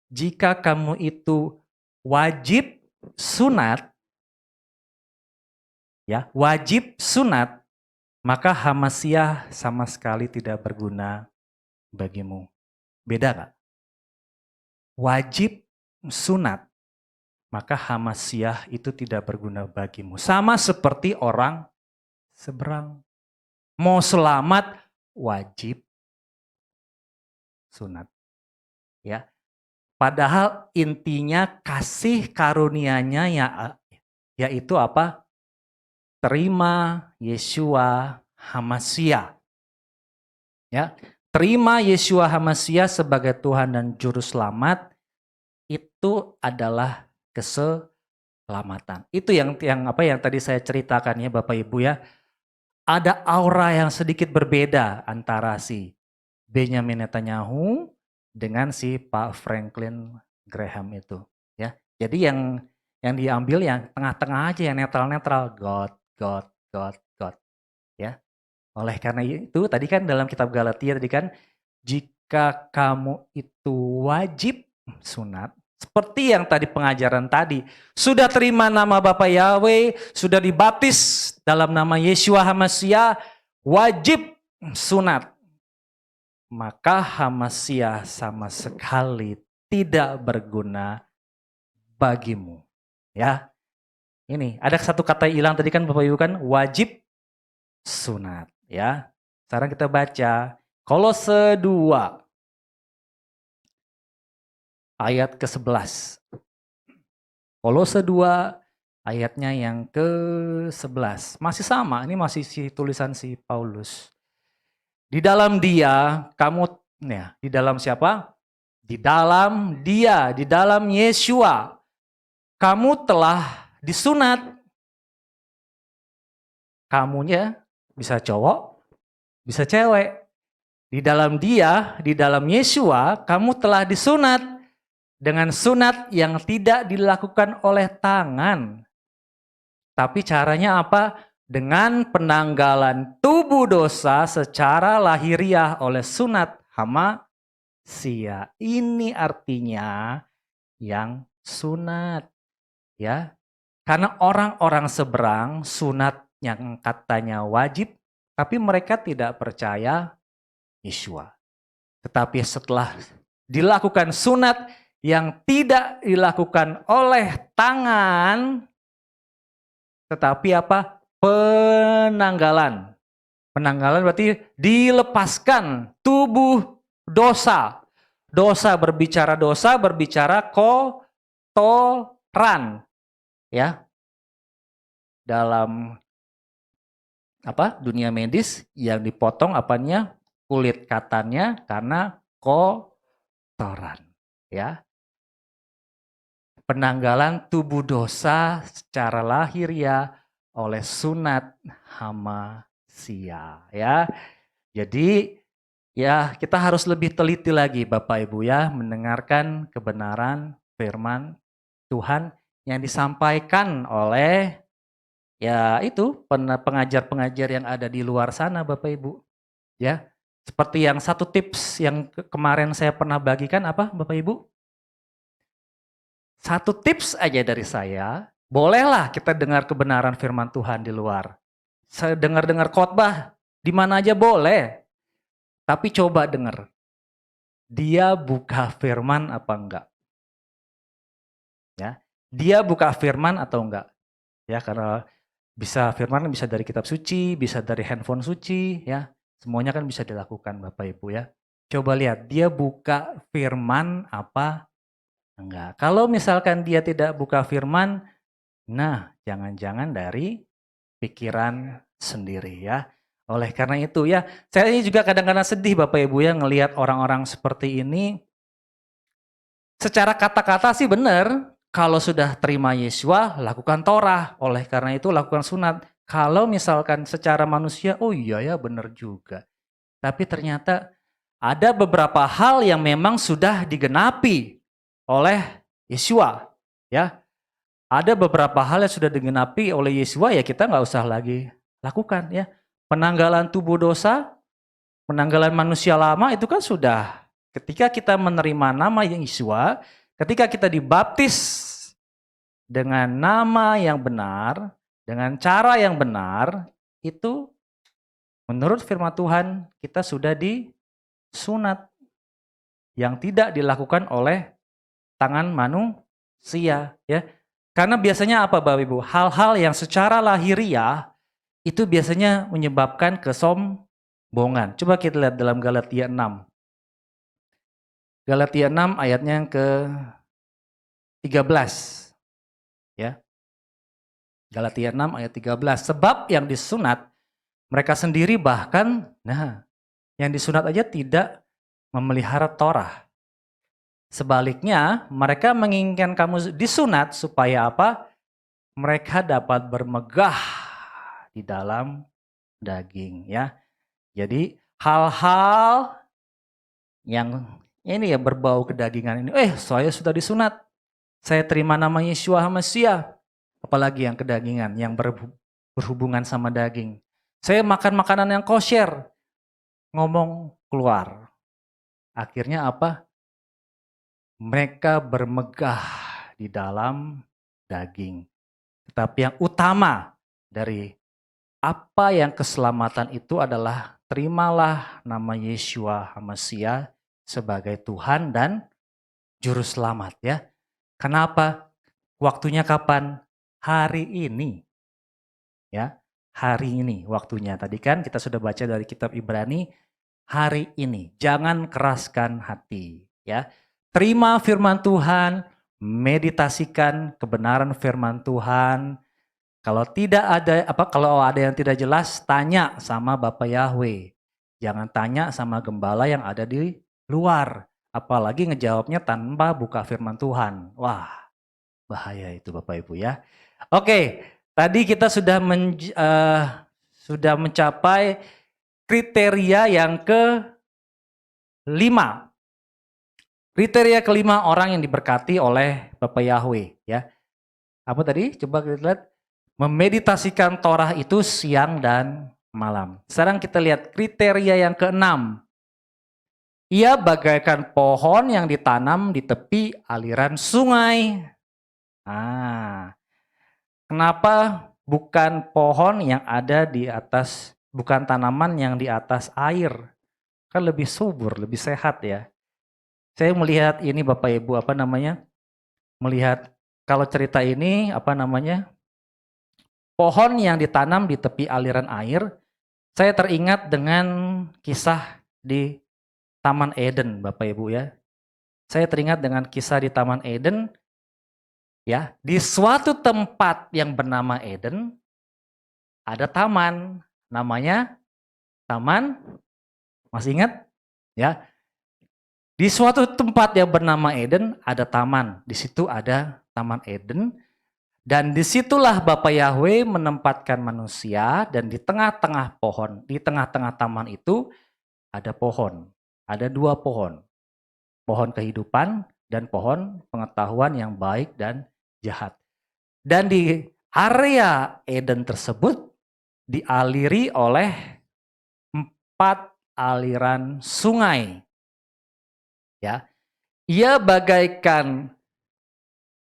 jika kamu itu wajib sunat, ya, wajib sunat, maka hamasia sama sekali tidak berguna bagimu. Beda gak? Wajib sunat, maka hamasia itu tidak berguna bagimu. Sama seperti orang seberang. Mau selamat, wajib sunat. Ya. Padahal intinya kasih karunia-Nya yaitu apa? Terima Yeshua Hamasia. Ya, terima Yeshua Hamasia sebagai Tuhan dan Juru Selamat itu adalah keselamatan. Itu yang apa yang tadi saya ceritakan ya Bapak Ibu ya. Ada aura yang sedikit berbeda antara si Benjamin Netanyahu dengan si Pak Franklin Graham itu ya. Jadi yang diambil yang tengah-tengah aja, yang netral-netral, God, God, God, God ya. Oleh karena itu tadi kan dalam kitab Galatia tadi kan, jika kamu itu wajib sunat, seperti yang tadi pengajaran tadi, sudah terima nama Bapa Yahweh, sudah dibaptis dalam nama Yeshua Hamasia, wajib sunat. Maka hamasia sama sekali tidak berguna bagimu. Ya, ini ada satu kata hilang tadi kan Bapak Ibu kan, wajib sunat. Ya, sekarang kita baca Kolose 2 ayat ke-11. Kolose 2 ayatnya yang ke-11. Masih sama, ini masih tulisan si Paulus. Di dalam Dia, kamu, ya, di dalam siapa? Di dalam Dia, di dalam Yeshua, kamu telah disunat. Kamunya bisa cowok, bisa cewek. Di dalam Dia, di dalam Yeshua, kamu telah disunat dengan sunat yang tidak dilakukan oleh tangan. Tapi caranya apa? Dengan penanggalan tubuh dosa secara lahiriah oleh sunat hamasia. Ini artinya yang sunat. Ya, karena orang-orang seberang sunat yang katanya wajib, tapi mereka tidak percaya Yeshua. Tetapi setelah dilakukan sunat yang tidak dilakukan oleh tangan, tetapi apa? Penanggalan. Penanggalan berarti dilepaskan tubuh dosa. Dosa berbicara kotoran. Ya, dalam apa dunia medis yang dipotong apanya, kulit katanya karena kotoran ya. Penanggalan tubuh dosa secara lahiriah oleh sunat hamasia ya. Jadi ya kita harus lebih teliti lagi Bapak Ibu ya mendengarkan kebenaran firman Tuhan yang disampaikan oleh ya itu pengajar-pengajar yang ada di luar sana Bapak Ibu. Ya. Seperti yang satu tips yang kemarin saya pernah bagikan apa Bapak Ibu? Satu tips aja dari saya, bolehlah kita dengar kebenaran firman Tuhan di luar. Saya dengar-dengar khotbah di mana aja boleh. Tapi coba dengar. Dia buka firman apa enggak? Ya. Dia buka firman atau enggak? Ya, karena bisa firman bisa dari kitab suci, bisa dari handphone suci, ya. Semuanya kan bisa dilakukan Bapak Ibu ya. Coba lihat, dia buka firman apa enggak. Kalau misalkan dia tidak buka firman, nah jangan-jangan dari pikiran sendiri ya. Oleh karena itu ya, saya ini juga kadang-kadang sedih Bapak Ibu ya ngelihat orang-orang seperti ini. Secara kata-kata sih benar, kalau sudah terima Yesua lakukan Torah, oleh karena itu lakukan sunat. Kalau misalkan secara manusia, oh iya ya benar juga. Tapi ternyata ada beberapa hal yang memang sudah digenapi oleh Yesua. Ya, ada beberapa hal yang sudah digenapi oleh Yesua ya kita nggak usah lagi lakukan ya. Penanggalan tubuh dosa, penanggalan manusia lama itu kan sudah ketika kita menerima nama Yesua, ketika kita dibaptis dengan nama yang benar, dengan cara yang benar, itu menurut firman Tuhan kita sudah disunat yang tidak dilakukan oleh tangan manusia ya. Karena biasanya apa Bapak Ibu? Hal-hal yang secara lahiriah itu biasanya menyebabkan kesombongan. Coba kita lihat dalam Galatia 6. Galatia 6 ayatnya yang ke-13. Ya. Galatia 6 ayat 13. Sebab yang disunat mereka sendiri bahkan yang disunat aja tidak memelihara Torah. Sebaliknya, mereka menginginkan kamu disunat supaya apa? Mereka dapat bermegah di dalam daging ya. Jadi hal-hal yang ini ya berbau kedagingan ini, saya sudah disunat, saya terima nama Yeshua HaMashiach, apalagi yang kedagingan, yang berhubungan sama daging. Saya makan makanan yang kosher, ngomong keluar. Akhirnya apa? Mereka bermegah di dalam daging. Tetapi yang utama dari apa yang keselamatan itu adalah terimalah nama Yeshua HaMashiach sebagai Tuhan dan Juru Selamat ya. Kenapa? Waktunya kapan? Hari ini. Ya, hari ini waktunya. Tadi kan kita sudah baca dari kitab Ibrani, hari ini. Jangan keraskan hati ya. Terima firman Tuhan, meditasikan kebenaran firman Tuhan. Kalau kalau ada yang tidak jelas, tanya sama Bapak Yahweh. Jangan tanya sama gembala yang ada di luar. Apalagi ngejawabnya tanpa buka firman Tuhan. Wah, bahaya itu Bapak Ibu ya. Oke, tadi kita sudah mencapai kriteria yang ke-5. Kriteria kelima orang yang diberkati oleh Bapak Yahweh ya. Apa tadi? Coba kita lihat. Memeditasikan Torah itu siang dan malam. Sekarang kita lihat kriteria yang ke-6. Ia bagaikan pohon yang ditanam di tepi aliran sungai. Kenapa bukan pohon yang ada di atas, bukan tanaman yang di atas air? Kan lebih subur, lebih sehat ya. Saya melihat ini Bapak Ibu, melihat kalau cerita ini pohon yang ditanam di tepi aliran air, saya teringat dengan kisah di Taman Eden, Bapak Ibu ya. Saya teringat dengan kisah di Taman Eden, ya. Di suatu tempat yang bernama Eden, ada taman, namanya Taman, masih ingat? Ya. Di suatu tempat yang bernama Eden, ada taman. Di situ ada Taman Eden. Dan disitulah Bapak Yahweh menempatkan manusia dan di tengah-tengah pohon, di tengah-tengah taman itu ada pohon. Ada 2 pohon. Pohon kehidupan dan pohon pengetahuan yang baik dan jahat. Dan di area Eden tersebut dialiri oleh 4 aliran sungai. Ya. Ia bagaikan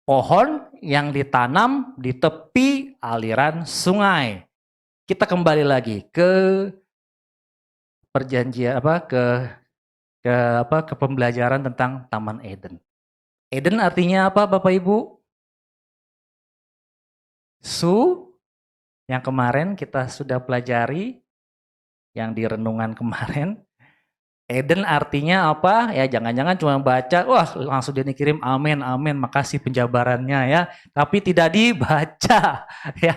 pohon yang ditanam di tepi aliran sungai. Kita kembali lagi ke perjanjian ke pembelajaran tentang Taman Eden. Eden artinya apa Bapak Ibu? Yang kemarin kita sudah pelajari, yang di renungan kemarin. Eden artinya apa? Ya jangan-jangan cuma baca, wah langsung dia kirim amin, amin, makasih penjabarannya ya. Tapi tidak dibaca ya.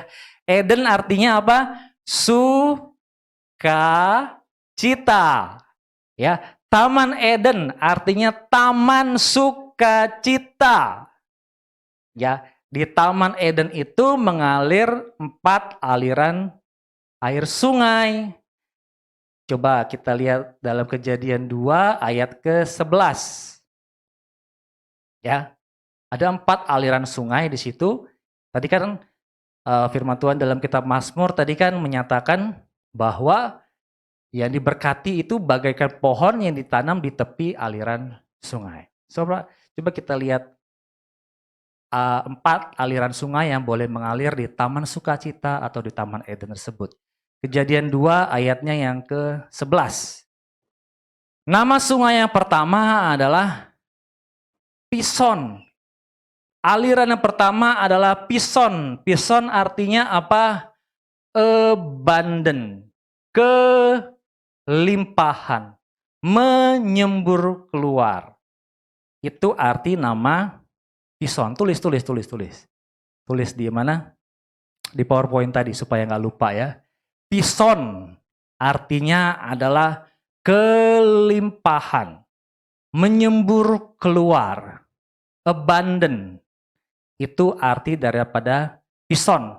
Eden artinya apa? sukacita. Ya, Taman Eden artinya taman sukacita. Ya, di Taman Eden itu mengalir 4 aliran air sungai. Coba kita lihat dalam Kejadian 2 ayat ke-11. Ya, ada 4 aliran sungai di situ. Tadi kan firman Tuhan dalam kitab Mazmur tadi kan menyatakan bahwa yang diberkati itu bagaikan pohon yang ditanam di tepi aliran sungai. Coba kita lihat 4 aliran sungai yang boleh mengalir di Taman Sukacita atau di Taman Eden tersebut. Kejadian 2 ayatnya yang ke-11. Nama sungai yang pertama adalah Pison. Aliran yang pertama adalah Pison. Pison artinya apa? Abundant. Kelimpahan. Menyembur keluar. Itu arti nama Pison. Tulis. Tulis di mana? Di PowerPoint tadi supaya nggak lupa ya. Pison artinya adalah kelimpahan. Menyembur keluar. Abundant. Itu arti daripada Pison.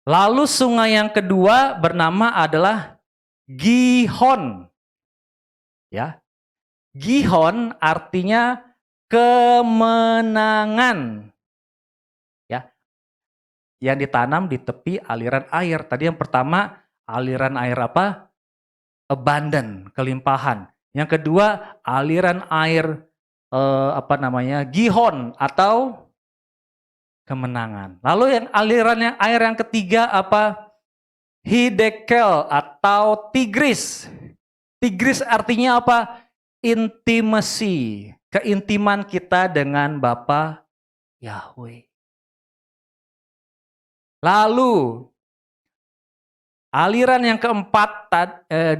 Lalu sungai yang kedua bernama adalah Gihon. Ya. Gihon artinya kemenangan. Ya. Yang ditanam di tepi aliran air. Tadi yang pertama aliran air apa? Abundant, kelimpahan. Yang kedua aliran air Gihon atau kemenangan. Lalu yang aliran air yang ketiga apa? Hidekel atau Tigris. Tigris artinya apa? Intimacy, keintiman kita dengan Bapa Yahweh. Lalu aliran yang keempat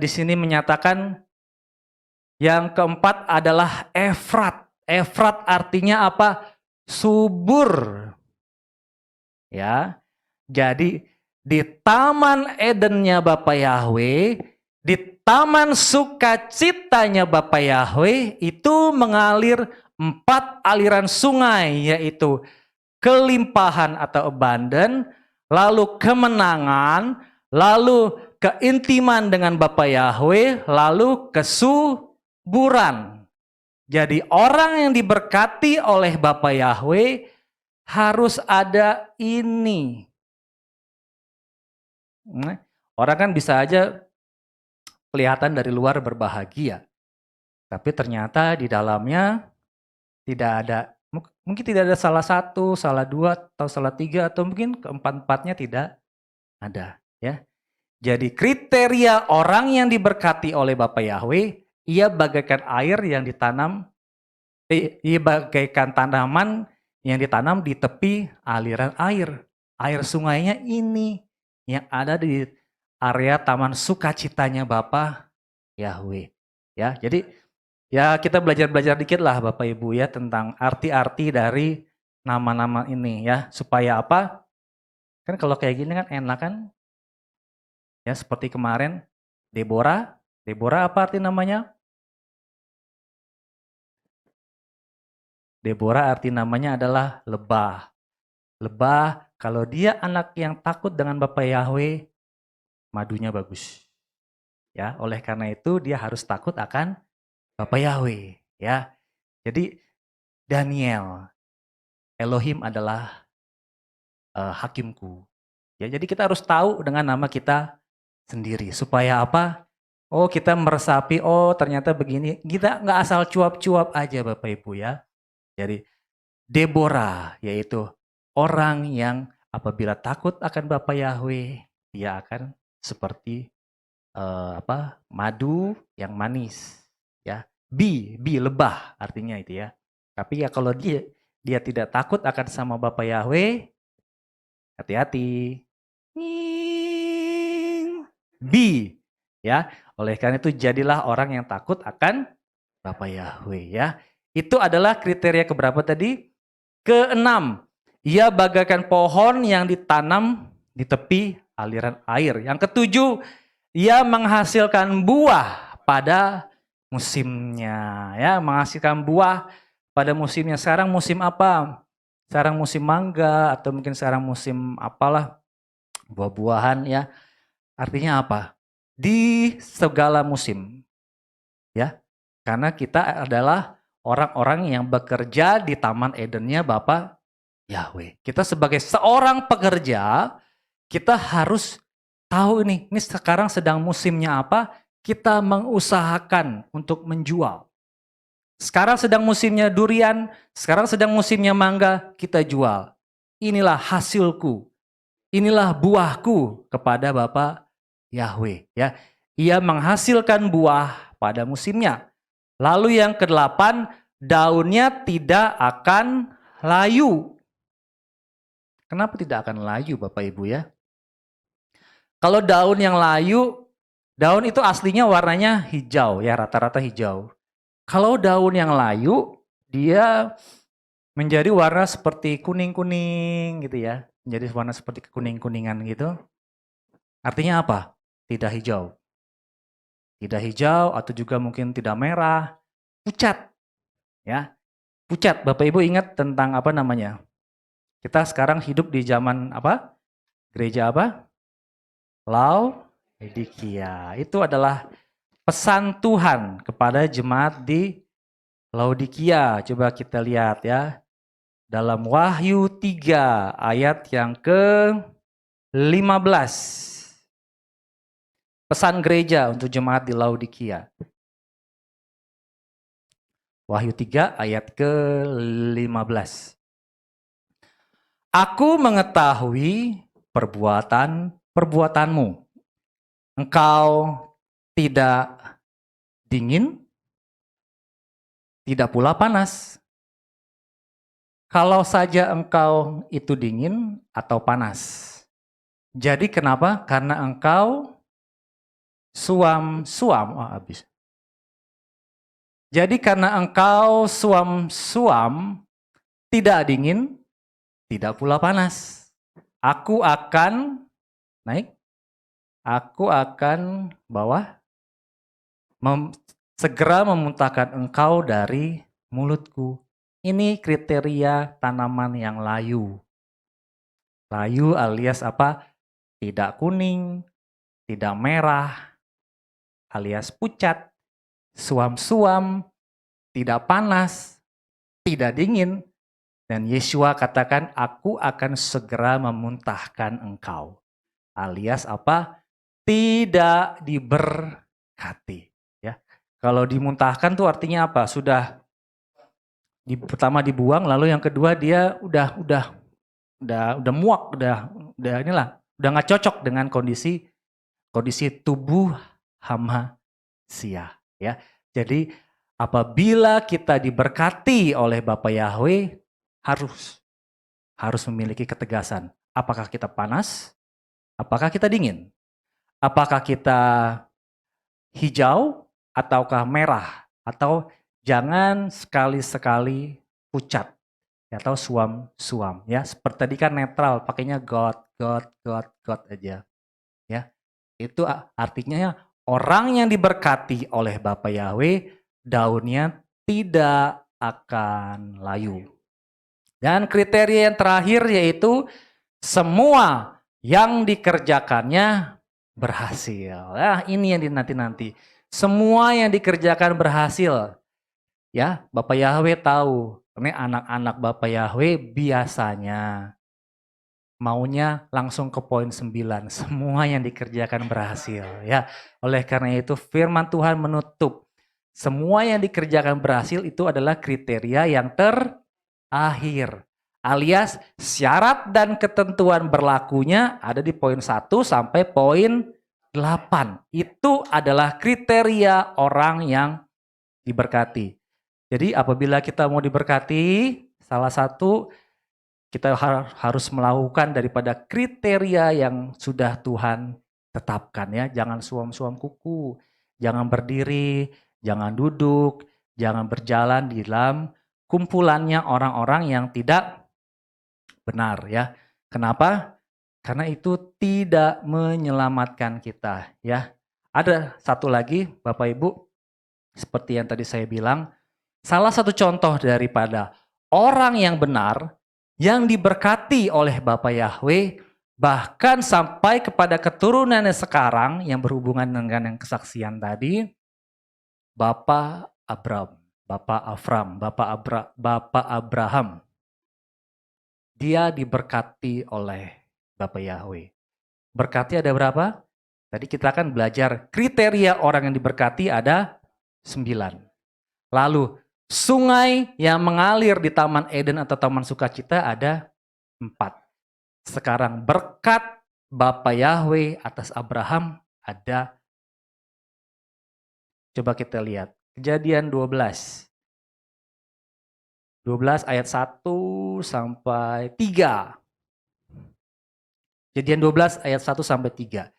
di sini menyatakan yang keempat adalah Efrat. Efrat artinya apa? Subur. Ya. Jadi di Taman Edennya Bapa Yahweh, di Taman Sukacitanya Bapa Yahweh itu mengalir 4 aliran sungai, yaitu kelimpahan atau abundant, lalu kemenangan, lalu keintiman dengan Bapa Yahweh, lalu kesuburan. Jadi orang yang diberkati oleh Bapa Yahweh harus ada ini. Orang kan bisa aja kelihatan dari luar berbahagia, tapi ternyata di dalamnya tidak ada, mungkin tidak ada salah 1, salah 2, atau salah 3, atau mungkin keempat-empatnya tidak ada. Ya. Jadi kriteria orang yang diberkati oleh Bapa Yahweh, ia bagaikan air yang ditanam, ia bagaikan tanaman yang ditanam di tepi aliran air. Air sungainya ini yang ada di area Taman Sukacitanya Bapa Yahweh. Ya, jadi ya kita belajar dikit lah Bapak Ibu ya tentang arti-arti dari nama-nama ini ya. Supaya apa? Kan kalau kayak gini kan enak kan? Ya seperti kemarin Deborah. Deborah apa arti namanya? Deborah arti namanya adalah lebah. Lebah, kalau dia anak yang takut dengan Bapa Yahweh, madunya bagus. Ya, oleh karena itu dia harus takut akan Bapa Yahweh, ya. Jadi Daniel, Elohim adalah hakimku. Ya, jadi kita harus tahu dengan nama kita sendiri supaya apa? Oh, kita meresapi, oh ternyata begini. Kita nggak asal cuap-cuap aja Bapak Ibu ya. Jadi Deborah yaitu orang yang apabila takut akan Bapa Yahweh, dia akan seperti madu yang manis, ya. Bi lebah artinya itu ya. Tapi ya kalau dia tidak takut akan sama Bapa Yahweh, hati-hati. Bi, ya. Oleh karena itu jadilah orang yang takut akan Bapa Yahweh ya. Itu adalah kriteria keberapa tadi? Keenam, ia bagaikan pohon yang ditanam di tepi aliran air. Yang ketujuh, ia menghasilkan buah pada musimnya. Ya, menghasilkan buah pada musimnya. Sekarang musim apa? Sekarang musim mangga atau mungkin sekarang musim apalah, buah-buahan ya. Artinya apa? Di segala musim, ya. Karena kita adalah orang-orang yang bekerja di Taman Edennya Bapa Yahweh. Kita sebagai seorang pekerja, kita harus tahu ini sekarang sedang musimnya apa, kita mengusahakan untuk menjual. Sekarang sedang musimnya durian, sekarang sedang musimnya mangga, kita jual. Inilah hasilku, inilah buahku kepada Bapa Yahweh. Ya, ia menghasilkan buah pada musimnya. Lalu yang kedelapan, daunnya tidak akan layu. Kenapa tidak akan layu Bapak Ibu ya? Kalau daun yang layu, daun itu aslinya warnanya hijau ya, rata-rata hijau. Kalau daun yang layu, dia menjadi warna seperti kuning-kuning gitu ya. Menjadi warna seperti kuning-kuningan gitu. Artinya apa? Tidak hijau. Tidak hijau atau juga mungkin tidak merah, pucat. Ya, pucat. Bapak Ibu ingat tentang apa namanya? Kita sekarang hidup di zaman apa? Gereja apa? Laodikia. Itu adalah pesan Tuhan kepada jemaat di Laodikia. Coba kita lihat ya. Dalam Wahyu 3 ayat yang ke-15. Pesan gereja untuk jemaat di Laodikia. Wahyu 3 ayat ke-15. Aku mengetahui perbuatanmu. Engkau tidak dingin, tidak pula panas. Kalau saja engkau itu dingin atau panas. Jadi kenapa? Karena engkau suam-suam. Oh, habis. Jadi karena engkau suam-suam, tidak dingin, tidak pula panas. Aku akan naik, aku akan bawah, segera memuntahkan engkau dari mulutku. Ini kriteria tanaman yang layu. Layu alias apa? Tidak kuning, tidak merah, alias pucat, suam-suam, tidak panas, tidak dingin. Dan Yesua katakan, aku akan segera memuntahkan engkau. Alias apa? Tidak diberkati. Ya. Kalau dimuntahkan tuh artinya apa? Sudah pertama dibuang, lalu yang kedua dia udah muak, udah nggak cocok dengan kondisi tubuh hama sia. Ya, jadi apabila kita diberkati oleh Bapa Yahweh, harus memiliki ketegasan. Apakah kita panas? Apakah kita dingin? Apakah kita hijau ataukah merah? Atau jangan sekali-sekali pucat atau suam-suam ya. Seperti tadi kan netral, pakainya God aja. Ya. Itu artinya orang yang diberkati oleh Bapa Yahweh, daunnya tidak akan layu. Dan kriteria yang terakhir yaitu semua yang dikerjakannya berhasil. Nah, ini yang dinanti-nanti. Semua yang dikerjakan berhasil. Ya, Bapak Yahweh tahu. Ini anak-anak Bapak Yahweh biasanya maunya langsung ke poin 9. Semua yang dikerjakan berhasil. Ya, oleh karena itu firman Tuhan menutup. Semua yang dikerjakan berhasil itu adalah kriteria yang terakhir. Alias syarat dan ketentuan berlakunya ada di poin 1 sampai poin 8. Itu adalah kriteria orang yang diberkati. Jadi apabila kita mau diberkati, salah satu kita harus melakukan daripada kriteria yang sudah Tuhan tetapkan ya. Jangan suam-suam kuku, jangan berdiri, jangan duduk, jangan berjalan di dalam kumpulannya orang-orang yang tidak benar ya. Kenapa? Karena itu tidak menyelamatkan kita, ya. Ada satu lagi, Bapak Ibu, seperti yang tadi saya bilang, salah satu contoh daripada orang yang benar yang diberkati oleh Bapa Yahweh bahkan sampai kepada keturunannya sekarang yang berhubungan dengan yang kesaksian tadi, Bapak Abraham, Bapak Abraham. Dia diberkati oleh Bapa Yahweh. Berkati ada berapa? Tadi kita akan belajar kriteria orang yang diberkati ada 9. Lalu sungai yang mengalir di Taman Eden atau Taman Sukacita ada 4. Sekarang berkat Bapa Yahweh atas Abraham ada, coba kita lihat. Kejadian 12. 12 ayat 1 sampai 3. Kejadian 12 ayat 1 sampai 3.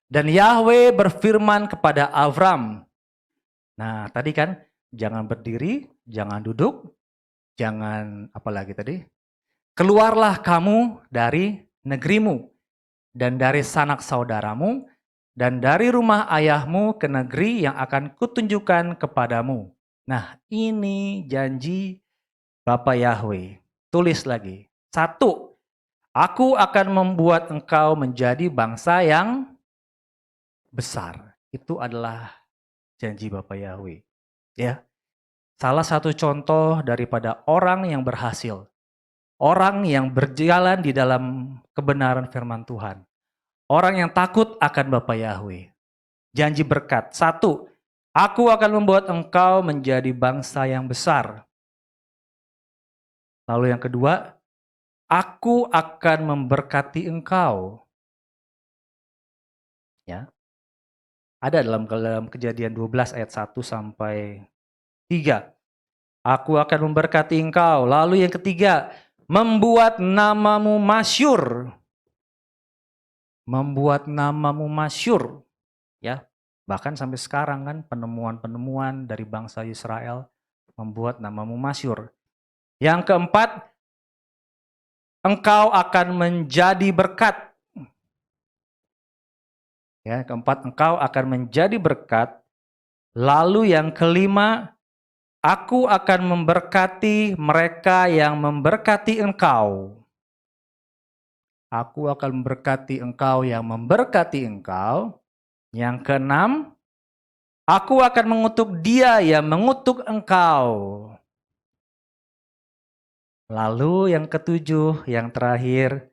Dan Yahweh berfirman kepada Abram. Nah, tadi kan jangan berdiri, jangan duduk, jangan apa lagi tadi? Keluarlah kamu dari negerimu dan dari sanak saudaramu dan dari rumah ayahmu ke negeri yang akan kutunjukkan kepadamu. Nah, ini janji Bapa Yahweh. Tulis lagi. 1, aku akan membuat engkau menjadi bangsa yang besar. Itu adalah janji Bapa Yahweh. Ya. Salah satu contoh daripada orang yang berhasil. Orang yang berjalan di dalam kebenaran firman Tuhan. Orang yang takut akan Bapa Yahweh. Janji berkat. 1, aku akan membuat engkau menjadi bangsa yang besar. Lalu yang kedua, aku akan memberkati engkau. Ya. Ada dalam Kejadian 12 ayat 1 sampai 3. Aku akan memberkati engkau. Lalu yang ketiga, membuat namamu masyhur. Membuat namamu masyhur. Ya. Bahkan sampai sekarang kan penemuan-penemuan dari bangsa Israel membuat namamu masyhur. Yang keempat, engkau akan menjadi berkat. Ya, keempat, engkau akan menjadi berkat. Lalu yang kelima, aku akan memberkati mereka yang memberkati engkau. Aku akan memberkati engkau yang memberkati engkau. Yang keenam, aku akan mengutuk dia yang mengutuk engkau. Lalu yang ketujuh, yang terakhir,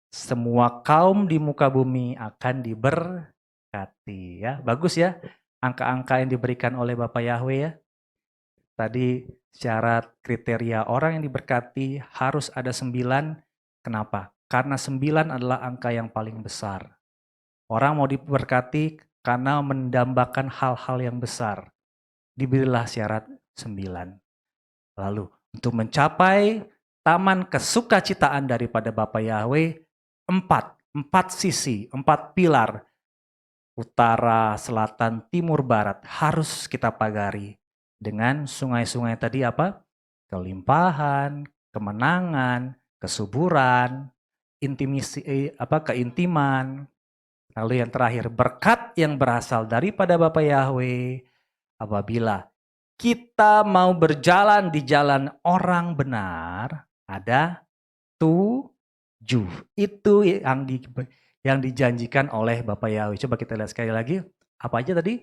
semua kaum di muka bumi akan diberkati. Ya, bagus ya angka-angka yang diberikan oleh Bapak Yahweh ya. Tadi syarat kriteria orang yang diberkati harus ada 9. Kenapa? Karena 9 adalah angka yang paling besar. Orang mau diberkati karena mendambakan hal-hal yang besar. Diberilah syarat 9. Lalu untuk mencapai taman kesukacitaan daripada Bapa Yahweh, 4 sisi, 4 pilar, utara, selatan, timur, barat harus kita pagari dengan sungai-sungai tadi apa? Kelimpahan, kemenangan, kesuburan, keintiman. Lalu yang terakhir, berkat yang berasal daripada Bapa Yahweh apabila kita mau berjalan di jalan orang benar, ada 7. Itu yang dijanjikan oleh Bapa Yahweh. Coba kita lihat sekali lagi. Apa aja tadi?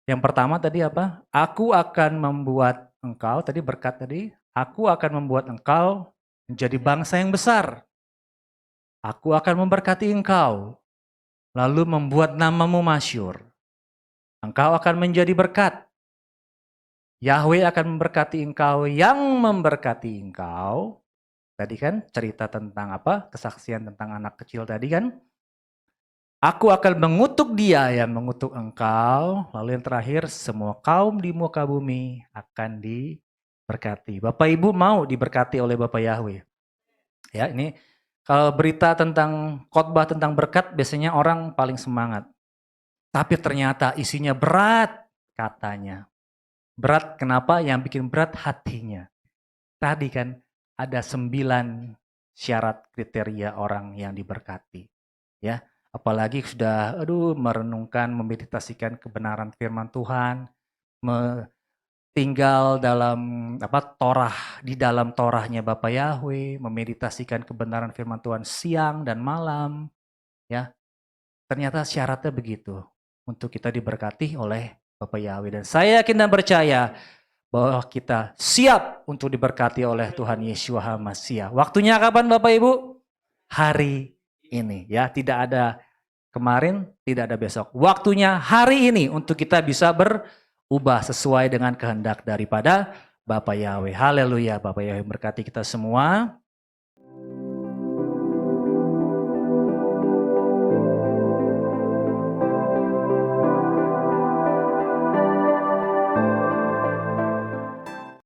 Yang pertama tadi apa? Aku akan membuat engkau, tadi berkat tadi. Aku akan membuat engkau menjadi bangsa yang besar. Aku akan memberkati engkau. Lalu membuat namamu masyhur. Engkau akan menjadi berkat. Yahweh akan memberkati engkau yang memberkati engkau. Tadi kan cerita tentang apa? Kesaksian tentang anak kecil tadi kan. Aku akan mengutuk dia yang mengutuk engkau. Lalu yang terakhir, semua kaum di muka bumi akan diberkati. Bapak Ibu mau diberkati oleh Bapak Yahweh. Ya, ini kalau berita tentang khotbah tentang berkat biasanya orang paling semangat. Tapi ternyata isinya berat katanya. Berat kenapa? Yang bikin berat hatinya. Tadi kan ada 9 syarat kriteria orang yang diberkati. Ya, apalagi sudah merenungkan, memeditasikan kebenaran firman Tuhan, tinggal dalam Torah, di dalam Torahnya Bapa Yahweh, memeditasikan kebenaran firman Tuhan siang dan malam, ya. Ternyata syaratnya begitu untuk kita diberkati oleh Bapa Yahweh, dan saya yakin dan percaya bahwa kita siap untuk diberkati oleh Tuhan Yesus HaMasiah. Waktunya kapan Bapak Ibu? Hari ini, ya. Tidak ada kemarin, tidak ada besok. Waktunya hari ini untuk kita bisa berubah sesuai dengan kehendak daripada Bapa Yahweh. Haleluya, Bapa Yahweh berkati kita semua.